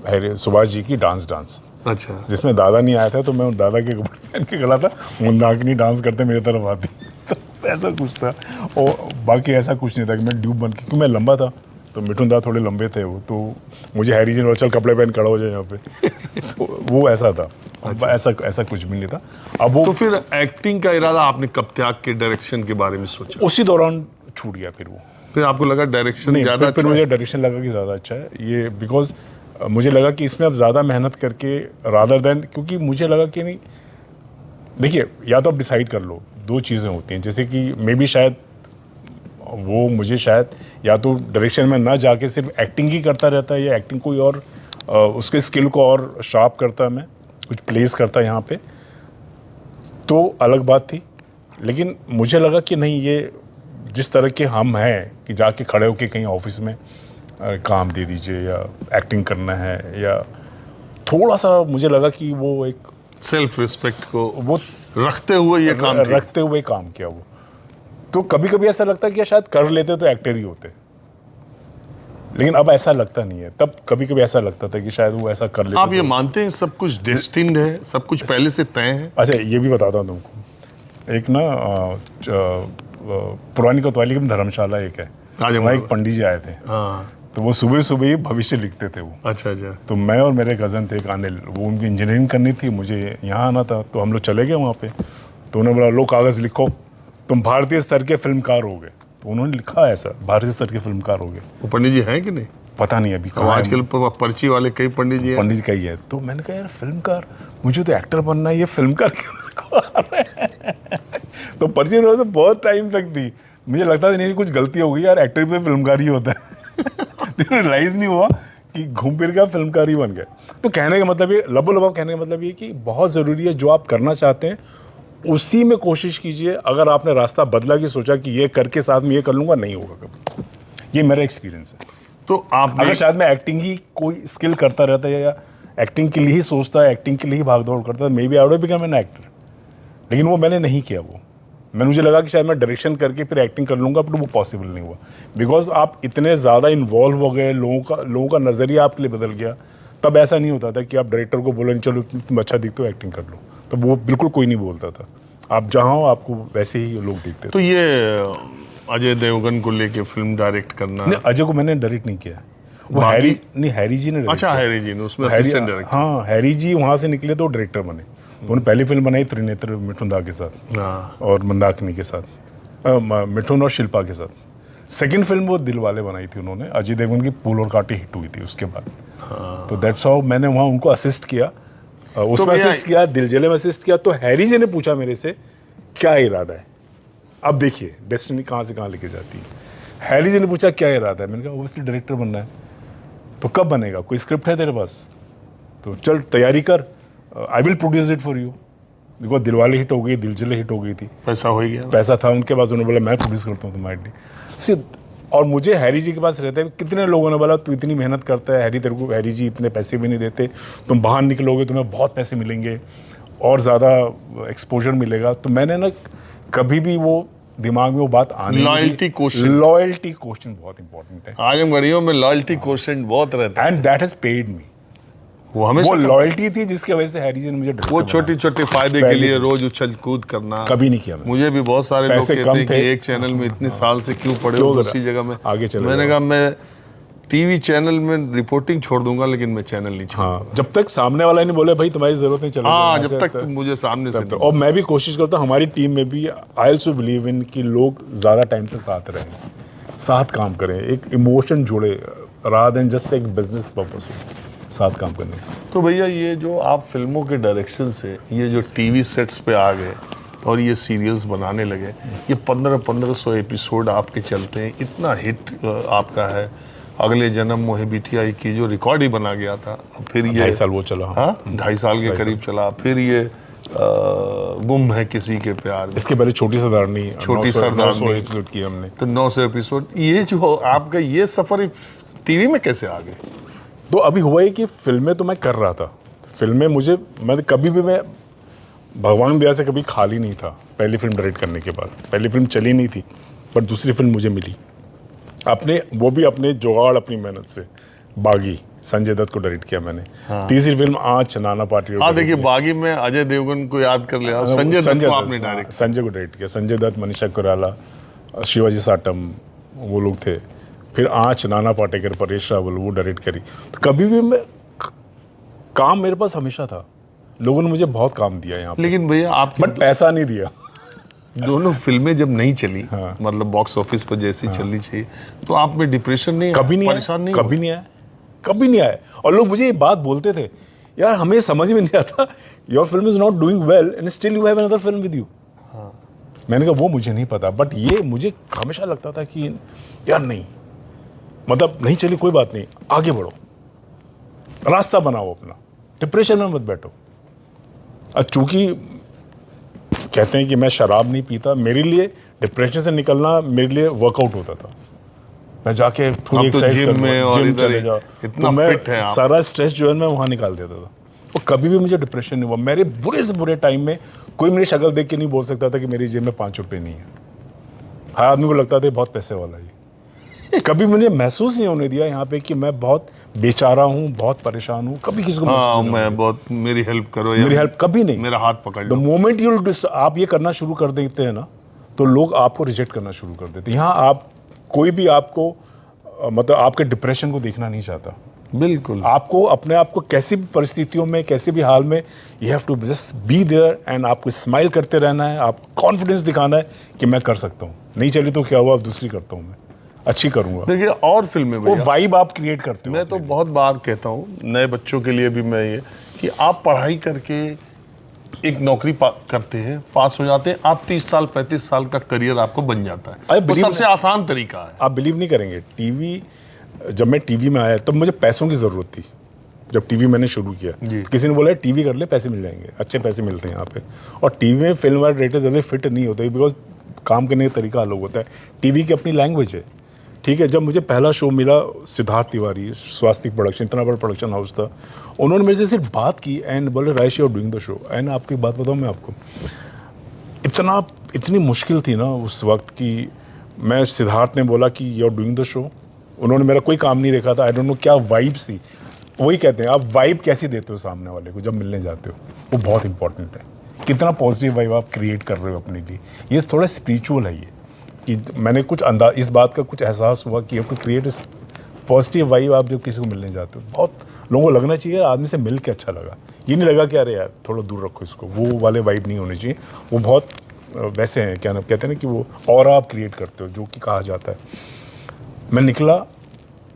हैरी सुभाष जी की डांस, अच्छा, जिसमें दादा नहीं आया था, तो मैं दादा के कपड़े पहन के खड़ा था, मुंदाकिनी डांस करते मेरी तरफ आती। तो ऐसा कुछ था, और बाकी ऐसा कुछ नहीं था कि मैं ड्यूब बन के, क्योंकि मैं लंबा था, तो मिठुन दा थोड़े लंबे थे वो, तो मुझे हैरी जी ने चल कपड़े पहन खड़ा हो जाए यहाँ पे। तो वो ऐसा था। अच्छा। ऐसा कुछ भी नहीं था। अब वो तो फिर एक्टिंग का इरादा आपने कब त्याग के डायरेक्शन के बारे में सोचा? उसी दौरान छूट गया। फिर आपको लगा डायरेक्शन ज़्यादा फिर मुझे डायरेक्शन लगा कि ज़्यादा अच्छा है ये, बिकॉज मुझे लगा कि इसमें अब ज़्यादा मेहनत करके रादर देन, क्योंकि मुझे लगा कि नहीं, देखिए या तो आप डिसाइड कर लो, दो चीज़ें होती हैं, जैसे कि मे बी शायद वो मुझे शायद या तो डायरेक्शन में ना जाके सिर्फ एक्टिंग ही करता रहता है, या एक्टिंग कोई और उसके स्किल को और शार्प करता, मैं कुछ प्लेस करता यहाँ पे, तो अलग बात थी। लेकिन मुझे लगा कि नहीं, ये जिस तरह के हम हैं कि जाके खड़े होके कहीं ऑफिस में काम दे दीजिए, या एक्टिंग करना है, या थोड़ा सा मुझे लगा कि वो एक सेल्फ रिस्पेक्ट को वो रखते हुए काम किया वो। तो कभी कभी ऐसा लगता है कि शायद कर लेते तो एक्टर ही होते, लेकिन अब ऐसा लगता नहीं है। तब कभी कभी ऐसा लगता था कि शायद वो ऐसा कर लेते। आप ये मानते हैं सब कुछ डेस्टिन्ड है, सब कुछ पहले से तय है? अच्छा, ये भी बताता हूँ तुमको। एक ना पुरानी कोतवाली की धर्मशाला एक है, वहाँ एक पंडित जी आए थे। तो वो सुबह सुबह ही भविष्य लिखते थे वो। अच्छा। तो मैं और मेरे कज़न थे अनिल, वो उनकी इंजीनियरिंग करनी थी, मुझे यहाँ आना था, तो हम लोग चले गए वहाँ पे। तो उन्होंने बोला लो कागज़ लिखो, तुम भारतीय स्तर के फिल्मकार हो गए। तो उन्होंने लिखा ऐसा, भारतीय स्तर के फिल्मकार हो गए। वो पंडित जी हैं कि नहीं पता नहीं अभी। आजकल पर्ची वाले कई पंडित जी कई है। तो मैंने कहा यार फिल्मकार, मुझे तो एक्टर बनना है, ये फिल्मकार क्यों आ रहा है? तो पर्ची तो बहुत टाइम तक थी। मुझे लगता था नहीं कुछ गलती हो गई यार, एक्टर भी तो फिल्मकार ही होता है। रियलाइज नहीं हुआ कि घूम फिर के आप फिल्मकार ही बन गए। तो कहने का मतलब ये, लबो लबाब कहने का मतलब ये कि बहुत ज़रूरी है जो आप करना चाहते हैं उसी में कोशिश कीजिए। अगर आपने रास्ता बदला कि सोचा कि ये करके साथ में ये कर लूँगा, नहीं होगा कभी। ये मेरा एक्सपीरियंस है। तो आप अगर शायद मैं एक्टिंग ही कोई स्किल करता रहता या एक्टिंग के लिए ही सोचता, एक्टिंग के लिए ही भागदौड़ करता, maybe I would become an actor. लेकिन वो मैंने नहीं किया। मुझे लगा कि शायद मैं डायरेक्शन करके फिर एक्टिंग कर लूँगा, बट वो पॉसिबल नहीं हुआ। बिकॉज आप इतने ज़्यादा इन्वॉल्व हो गए, लोगों का नज़रिया आपके लिए बदल गया। तब ऐसा नहीं होता था कि आप डायरेक्टर को बोले चलो तुम अच्छा दिखते हो एक्टिंग कर लो, तब वो बिल्कुल कोई नहीं बोलता था। आप जहाँ हो आपको वैसे ही लोग दिखते थे। तो ये अजय देवगन को लेके फिल्म डायरेक्ट करना, नहीं, अजय को मैंने डायरेक्ट नहीं किया, वो हैरी जी ने। अच्छा, हैरी जी ने उसमें असिस्टेंट डायरेक्टर। हाँ, हैरी जी वहाँ से निकले तो डायरेक्टर बने। उन्होंने पहली फिल्म बनाई त्रिनेत्र, मिठुन दा के साथ और मंदाकिनी के साथ, मिठुन और शिल्पा के साथ। सेकंड फिल्म वो दिलवाले बनाई थी उन्होंने, अजय देवगन की फूल और कांटे हिट हुई थी उसके बाद। तो दैट्स हाउ मैंने वहाँ उनको असिस्ट किया, उसमें असिस्ट किया, दिलजले में असिस्ट किया। तो हैरी जी ने पूछा मेरे से क्या इरादा है। अब देखिए डेस्टिनी कहाँ से कहाँ लेके जाती है। हैरी जी ने पूछा क्या इरादा है, मैंने कहा ओबियसली डायरेक्टर बनना है। तो कब बनेगा, कोई स्क्रिप्ट है तेरे पास तो चल तैयारी कर, I will produce it for you. Because Dilwale hit हो गई, दिलजले हिट हो गई थी, पैसा हो गया, पैसा था उनके पास। उन्होंने बोला मैं प्रोड्यूस करता हूँ तुम्हारे लिए सिद्ध। और मुझे हैरी जी के पास रहते हैं, कितने लोगों ने बोला तू इतनी मेहनत करता है हैरी, तेरे को हैरी जी इतने पैसे भी नहीं देते, तुम बाहर निकलोगे तुम्हें बहुत पैसे मिलेंगे और ज़्यादा एक्सपोजर मिलेगा। तो मैंने ना कभी भी वो दिमाग में वो बात आने, लॉयल्टी क्वेश्चन बहुत इंपॉर्टेंट है। आज हम गड़ियों में लॉयल्टी क्वेश्चन बहुत रहता है, and that has paid me. वो लॉयल्टी थी जिसकी वजह से हैरी जी ने मुझे, वो छोटी छोटी फायदे के लिए रोज उछल कूद करना कभी नहीं किया। मुझे भी बहुत सारे लोग कहते हैं कि एक चैनल में इतने साल से क्यों पड़े हो, दूसरी जगह में आगे चले। मैंने कहा मैं टीवी चैनल में रिपोर्टिंग छोड़ दूंगा, लेकिन मैं चैनल नहीं छोड़ूंगा। हाँ, जब तक सामने वाला नहीं बोले भाई तुम्हारी जरूरत नहीं, चलो। हाँ, जब तक मुझे सामने से। और मैं भी कोशिश करता हूँ, हमारी टीम में भी आई ऑल्सो बिलीव इन कि लोग ज़्यादा टाइम से साथ रहें, साथ काम करें, एक इमोशन जुड़े रादर देन जस्ट एक बिजनेस पर्पस हो, साथ काम करने। तो भैया ये जो आप फिल्मों के डायरेक्शन से ये जो टीवी सेट्स पे आ गए और ये सीरियल्स बनाने लगे, ये 1500 एपिसोड आपके चलते हैं, इतना हिट आपका है। अगले जन्म मोहे बिटिया की जो रिकॉर्ड ही बना गया था, फिर ये 2.5 साल वो चला। हाँ, 2.5 साल के करीब चला। फिर ये गुम है किसी के प्यार में, इसके पहले छोटी सरदारनी एपिसोड की हमने, तो 900 एपिसोड। ये जो आपका ये सफर टीवी में कैसे आ गए? तो अभी हुआ है कि फिल्में तो मैं कर रहा था, फिल्में मैं कभी भी, मैं भगवान दया से कभी खाली नहीं था। पहली फिल्म डायरेक्ट करने के बाद, पहली फिल्म चली नहीं थी, पर दूसरी फिल्म मुझे मिली अपने, वो भी अपने जुगाड़, अपनी मेहनत से। बागी, संजय दत्त को डायरेक्ट किया मैंने। हाँ। तीसरी फिल्म आँच, नाना पाटेकर। हाँ, देखिए बागी में अजय देवगन को याद कर लिया, संजय दत्त को आपने डायरेक्ट, संजय को डायरेक्ट किया। संजय दत्त, मनीषा कोइराला, शिवाजी साटम, वो लोग थे। फिर आँच, नाना पाटेकर, परेश रावल, वो डायरेक्ट करी। तो कभी भी मैं काम, मेरे पास हमेशा था, लोगों ने मुझे बहुत काम दिया यहाँ पे। लेकिन भैया आप बट पैसा नहीं दिया। दोनों फिल्में जब नहीं चली, हाँ, मतलब बॉक्स ऑफिस पर जैसी चलनी चाहिए, तो आप में डिप्रेशन नहीं, कभी नहीं, परेशान नहीं, कभी नहीं आया, कभी नहीं आया। और लोग मुझे ये बात बोलते थे, यार हमें समझ में नहीं आता, your film is not doing well and still you have another film with you. मैंने कहा वो मुझे नहीं पता, बट ये मुझे हमेशा लगता था कि यार नहीं, मतलब नहीं चली कोई बात नहीं, आगे बढ़ो, रास्ता बनाओ अपना, डिप्रेशन में मत बैठो। चूंकि कहते हैं कि मैं शराब नहीं पीता, मेरे लिए डिप्रेशन से निकलना मेरे लिए वर्कआउट होता था। मैं जाके थोड़ी एक्सरसाइज जिम चले जाओ, तो मैं सारा स्ट्रेस जो है मैं वहाँ निकाल देता था। तो कभी भी मुझे डिप्रेशन नहीं हुआ। मेरे बुरे से बुरे टाइम में कोई मेरी शक्ल देख के नहीं बोल सकता था कि मेरी जेब में 5 रुपये नहीं है। हर आदमी को लगता था बहुत पैसे वाला है। कभी मुझे महसूस नहीं होने दिया यहाँ पे कि मैं बहुत बेचारा हूँ, बहुत परेशान हूँ। कभी किसी को मैं बहुत, मेरी हेल्प करो, मेरी हेल्प कभी नहीं, मेरा हाथ पकड़ लो। द मोमेंट यू आप ये करना शुरू कर देते हैं ना, तो लोग आपको रिजेक्ट करना शुरू कर देते हैं। यहाँ आप कोई भी आपको मतलब आपके डिप्रेशन को देखना नहीं चाहता। बिल्कुल, आपको अपने आप को कैसी भी परिस्थितियों में, कैसे भी हाल में, you have to just be there and आपको स्माइल करते रहना है, आपको कॉन्फिडेंस दिखाना है कि मैं कर सकता हूँ। नहीं चली तो क्या हुआ, अब दूसरी करता हूँ, मैं अच्छी करूँगा। देखिए और फिल्में वो वाइब आप क्रिएट करते हो। मैं तो बहुत बार कहता हूँ नए बच्चों के लिए भी मैं ये, कि आप पढ़ाई करके एक नौकरी करते हैं, पास हो जाते हैं, आप 30 साल 35 साल का करियर आपको बन जाता है। अरे वो सबसे आसान तरीका है। आप बिलीव नहीं करेंगे, टीवी जब मैं टीवी में आया तब मुझे पैसों की ज़रूरत थी। जब टीवी मैंने शुरू किया तो किसी ने बोला टीवी कर ले, पैसे मिल जाएंगे, अच्छे पैसे मिलते हैं यहाँ पे। और टीवी में फिल्म वाले डायरेक्टर ज़्यादा फिट नहीं होते, बिकॉज काम करने का तरीका अलग होता है। टीवी की अपनी लैंग्वेज है, ठीक है। जब मुझे पहला शो मिला, सिद्धार्थ तिवारी, स्वास्तिक प्रोडक्शन, इतना बड़ा प्रोडक्शन हाउस था, उन्होंने मेरे से सिर्फ बात की एंड बोले राइश you are doing the show. And आपकी बात बताऊँ मैं आपको, इतनी मुश्किल थी ना उस वक्त की। मैं सिद्धार्थ ने बोला कि you are doing the show, उन्होंने मेरा कोई काम नहीं देखा था, आई डोंट नो क्या वाइब्स थी। वही कहते हैं आप वाइब कैसी देते हो सामने वाले को जब मिलने जाते हो, वो बहुत इंपॉर्टेंट है। कितना पॉजिटिव वाइब आप क्रिएट कर रहे हो अपने लिए, ये थोड़ा स्पिरिचुअल है। ये कि मैंने कुछ इस बात का कुछ एहसास हुआ कि आपको क्रिएट पॉजिटिव वाइब आप जब किसी को मिलने जाते हो, बहुत लोगों को लगना चाहिए आदमी से मिल के अच्छा लगा। ये नहीं लगा कि अरे यार थोड़ा दूर रखो इसको, वो वाले वाइब नहीं होने चाहिए। वो बहुत वैसे हैं, क्या नाम कहते हैं ना, कि वो ऑरा आप क्रिएट करते हो, जो कि कहा जाता है। मैं निकला,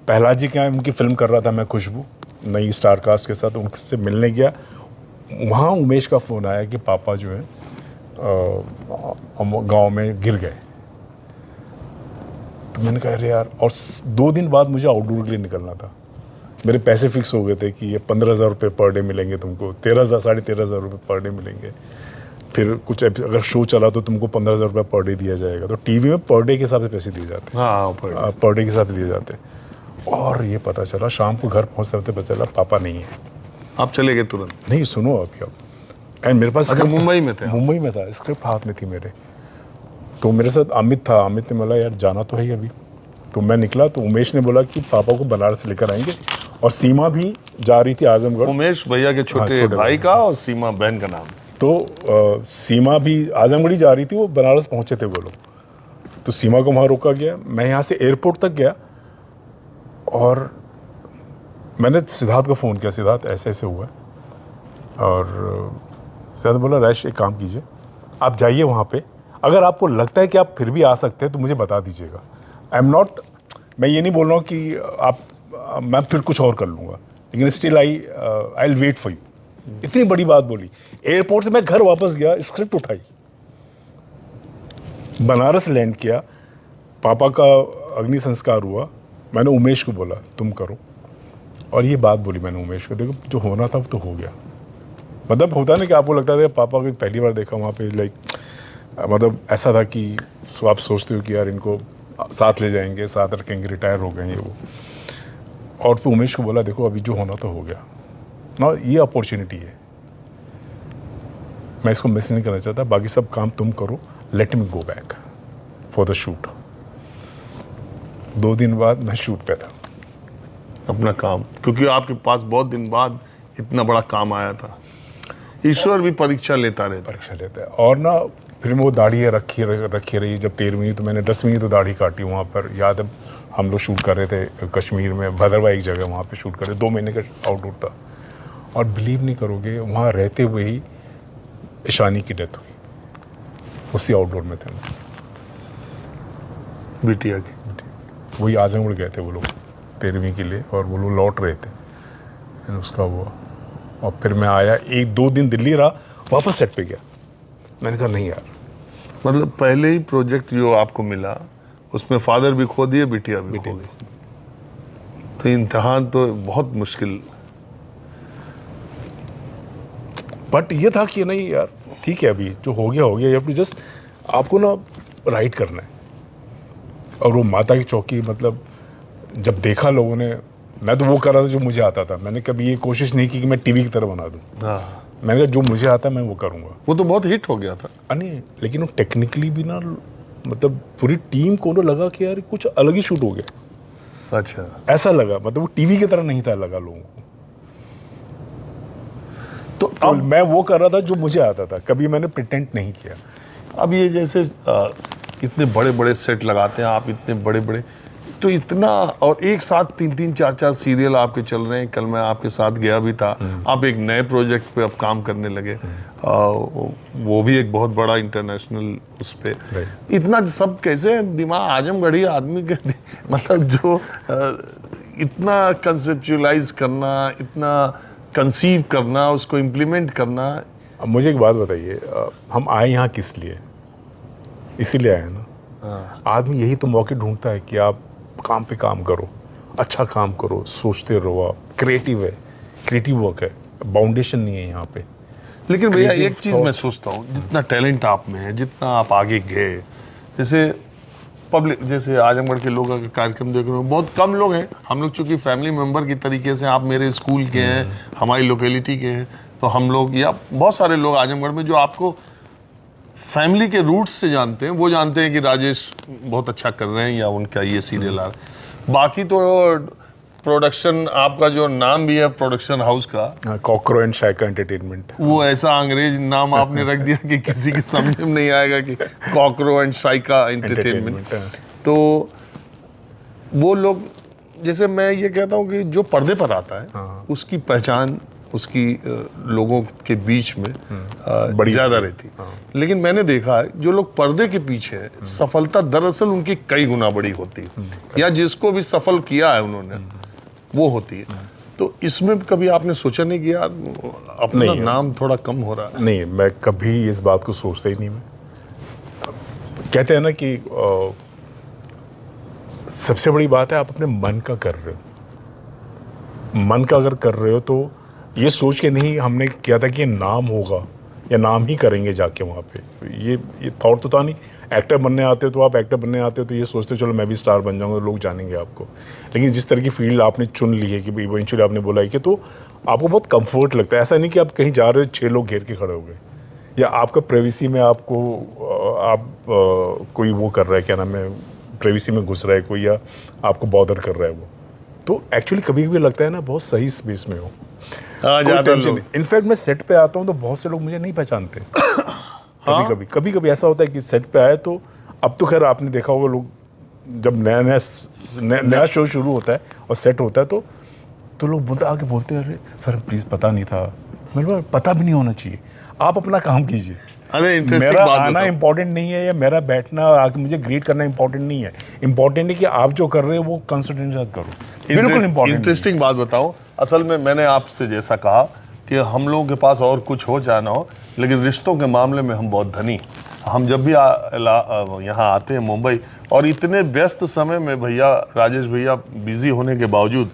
प्रहलाद जी के यहाँ उनकी फिल्म कर रहा था मैं, खुशबू, नई स्टार कास्ट के साथ, उनसे मिलने गया। वहाँ उमेश का फ़ोन आया कि पापा जो है गांव में गिर गए। तो मैंने कहा अरे यार, और 2 दिन बाद मुझे आउटडोर के लिए निकलना था। मेरे पैसे फिक्स हो गए थे कि ये 15,000 रुपये पर डे मिलेंगे तुमको, 13,000 साढ़े 13,000 रुपये पर डे मिलेंगे। फिर कुछ अगर शो चला तो तुमको 15,000 रुपये पर डे दिया जाएगा। तो टीवी में पर डे के हिसाब से पैसे दिए जाते हैं। हाँ, पर डे के हिसाब से दिए जाते हैं। और ये पता चला शाम को घर पहुँचते रहते पता चला पापा नहीं है। आप चले गए तुरंत? नहीं, सुनो अभी आप। एंड मेरे पास मुंबई में थे? मुंबई में था, स्क्रिप्ट हाथ में थी मेरे। तो मेरे साथ अमित था, अमित ने बोला यार जाना तो है अभी। तो मैं निकला तो उमेश ने बोला कि पापा को बनारस लेकर आएंगे, और सीमा भी जा रही थी आजमगढ़। उमेश भैया के छोटे भाई का, और सीमा बहन का नाम। तो सीमा भी आजमगढ़ ही जा रही थी, वो बनारस पहुंचे थे वो लोग। तो सीमा को वहाँ रोका गया, मैं यहाँ से एयरपोर्ट तक गया और मैंने सिद्धार्थ को फ़ोन किया, सिद्धार्थ ऐसे ऐसे हुआ है। और सिद्धार्थ बोला रैश एक काम कीजिए, आप जाइए वहाँ पे, अगर आपको लगता है कि आप फिर भी आ सकते हैं तो मुझे बता दीजिएगा। आई एम नॉट, मैं ये नहीं बोल रहा हूँ कि मैं फिर कुछ और कर लूँगा, लेकिन still I will wait for you. इतनी बड़ी बात बोली। एयरपोर्ट से मैं घर वापस गया, स्क्रिप्ट उठाई, बनारस लैंड किया, पापा का अग्नि संस्कार हुआ। मैंने उमेश को बोला तुम करो, और ये बात बोली मैंने उमेश को, देखो जो होना था वो तो हो गया। मतलब होता ना कि आपको लगता था पापा को पहली बार देखा वहाँ पे, लाइक मतलब ऐसा था कि आप सोचते हो कि यार इनको साथ ले जाएंगे, साथ रखेंगे, रिटायर हो गए ये वो। और फिर उमेश को बोला देखो अभी जो होना तो हो गया ना, ये अपॉर्चुनिटी है, मैं इसको मिस नहीं करना चाहता, बाकी सब काम तुम करो, let me go back for the shoot. 2 दिन बाद मैं शूट पे था। अपना काम, क्योंकि आपके पास बहुत दिन बाद इतना बड़ा काम आया था। ईश्वर भी परीक्षा लेता है। और ना फिर वो दाढ़ी रखी रही। जब 13वीं तो मैंने 10वीं तो दाढ़ी काटी वहाँ पर, याद है हम लोग शूट कर रहे थे कश्मीर में, भदरवा एक जगह, वहाँ पे शूट कर रहे, 2 महीने का आउटडोर था। और बिलीव नहीं करोगे, वहाँ रहते हुए ही ईशानी की डेथ हुई, उसी आउटडोर में थे बिटिया की। वही आजमगढ़ गए थे वो लोग 13वीं के लिए, और वो लोग लौट रहे थे, उसका हुआ। और फिर मैं आया, 1-2 दिन दिल्ली रहा, वापस सेट पे गया। मैंने कहा नहीं यार, मतलब पहले ही प्रोजेक्ट जो आपको मिला उसमें फादर भी खो दिए, बिटिया भी खो गई, तो इम्तिहान तो बहुत मुश्किल। बट ये था कि नहीं यार ठीक है, अभी जो हो गया, यू हैव टू जस्ट, आपको ना राइट करना है। और वो माता की चौकी, मतलब जब देखा लोगों ने, मैं तो वो कर रहा था जो मुझे आता था, मैंने कभी ये कोशिश नहीं की कि मैं टीवी की तरह बना दूं। हाँ, मैंने कहा जो मुझे आता है मैं वो करूंगा। वो तो बहुत हिट हो गया था। नहीं, लेकिन वो टेक्निकली भी ना, मतलब पूरी टीम को ना लगा कि यार कुछ अलग ही शूट हो गया। अच्छा, ऐसा लगा, मतलब वो टीवी की तरह नहीं था लगा लोगों को। तो अब मैं वो कर रहा था जो मुझे आता था, कभी मैंने प्रिटेंड नहीं किया। अब ये जैसे इतने बड़े बड़े सेट लगाते हैं आप, इतने बड़े बड़े, तो इतना, और एक साथ 3-3, 4-4 सीरियल आपके चल रहे हैं। कल मैं आपके साथ गया भी था, आप एक नए प्रोजेक्ट पे अब काम करने लगे, वो भी एक बहुत बड़ा इंटरनेशनल उस पे। इतना सब कैसे दिमाग, आजमगढ़ी आदमी के मतलब जो इतना कंसेप्चुअलाइज करना, इतना कंसीव करना, उसको इम्प्लीमेंट करना, अब मुझे एक बात बताइए, हम आए यहाँ किस लिए? इसीलिए आए ना। आदमी यही तो मौके ढूंढता है कि आप काम पे काम करो, अच्छा काम करो, सोचते रहो, आप क्रिएटिव है, क्रिएटिव वर्क है, बाउंडेशन नहीं है यहाँ पे। लेकिन भैया Creative एक चीज़ thought- मैं सोचता हूँ, जितना टैलेंट आप में है, जितना आप आगे गए, जैसे पब्लिक, जैसे आजमगढ़ के लोग अगर कार्यक्रम देख रहे हो, बहुत कम लोग हैं। हम लोग चूंकि फैमिली मेंबर की तरीके से, आप मेरे स्कूल के हैं, हमारी लोकेलिटी के हैं, तो हम लोग या बहुत सारे लोग आजमगढ़ में जो आपको फैमिली के रूट्स से जानते हैं, वो जानते हैं कि राजेश बहुत अच्छा कर रहे हैं या उनका ये सीरियल आ रहा है। बाकी तो प्रोडक्शन, आपका जो नाम भी है प्रोडक्शन हाउस का, कॉकरो एंड शाइका एंटरटेनमेंट, वो ऐसा अंग्रेज नाम आपने रख दिया कि किसी के समझ में नहीं आएगा कि कॉकरो एंड शाइका एंटरटेनमेंट। तो वो लोग, जैसे मैं ये कहता हूँ कि जो पर्दे पर आता है उसकी पहचान उसकी लोगों के बीच में बड़ी ज़्यादा रहती। लेकिन मैंने देखा है जो लोग पर्दे के पीछे हैं, सफलता दरअसल उनकी कई गुना बड़ी होती है, या जिसको भी सफल किया है उन्होंने वो होती है। तो इसमें कभी आपने सोचा नहीं कि यार अपना नाम थोड़ा कम हो रहा है? नहीं, मैं कभी इस बात को सोचता ही नहीं। मैं कहते हैं ना कि सबसे बड़ी बात है आप अपने मन का कर रहे हो। मन का अगर कर रहे हो तो ये सोच के नहीं हमने किया था कि ये नाम होगा या नाम ही करेंगे जाके वहाँ पे, ये थॉट तो था नहीं। एक्टर बनने आते हो तो आप एक्टर बनने आते हो तो ये सोचते हो चलो मैं भी स्टार बन जाऊँगा, लोग जानेंगे आपको। लेकिन जिस तरह की फील्ड आपने चुन ली है कि भाई इवेंचुअली आपने बोला है कि, तो आपको बहुत कंफर्ट लगता है। ऐसा नहीं कि आप कहीं जा रहे हो 6 लोग घेर के खड़े हो गए, या आपका प्राइवेसी में आपको कोई वो कर रहा है, क्या नाम है, प्राइवेसी में घुस रहा है कोई, या आपको बॉदर कर रहा है वो। तो एक्चुअली कभी कभी लगता है ना बहुत सही स्पेस में हो, इनफैक्ट मैं सेट पे आता हूँ तो बहुत से लोग मुझे नहीं पहचानते। कभी कभी ऐसा होता है कि सेट पे आए तो, अब तो खैर आपने देखा होगा लोग जब नया शो शुरू होता है और सेट होता है तो लोग आके बोलते हैं अरे सर प्लीज़ पता नहीं था। मेरे को पता भी नहीं होना चाहिए, आप अपना काम कीजिए। अरे मेरा आना इम्पोर्टेंट नहीं है, या मेरा बैठना आके मुझे ग्रीट करना इम्पोर्टेंट नहीं है। इम्पोर्टेंट है कि आप जो कर रहे हो वो कंसंट्रेट के साथ करो। बिल्कुल इम्पोर्टेंट। इंटरेस्टिंग बात बताओ, असल में मैंने आपसे जैसा कहा कि हम लोगों के पास और कुछ हो जाना हो, लेकिन रिश्तों के मामले में हम बहुत धनी। हम जब भी यहाँ आते हैं मुंबई, और इतने व्यस्त समय में भैया राजेश भैया बिजी होने के बावजूद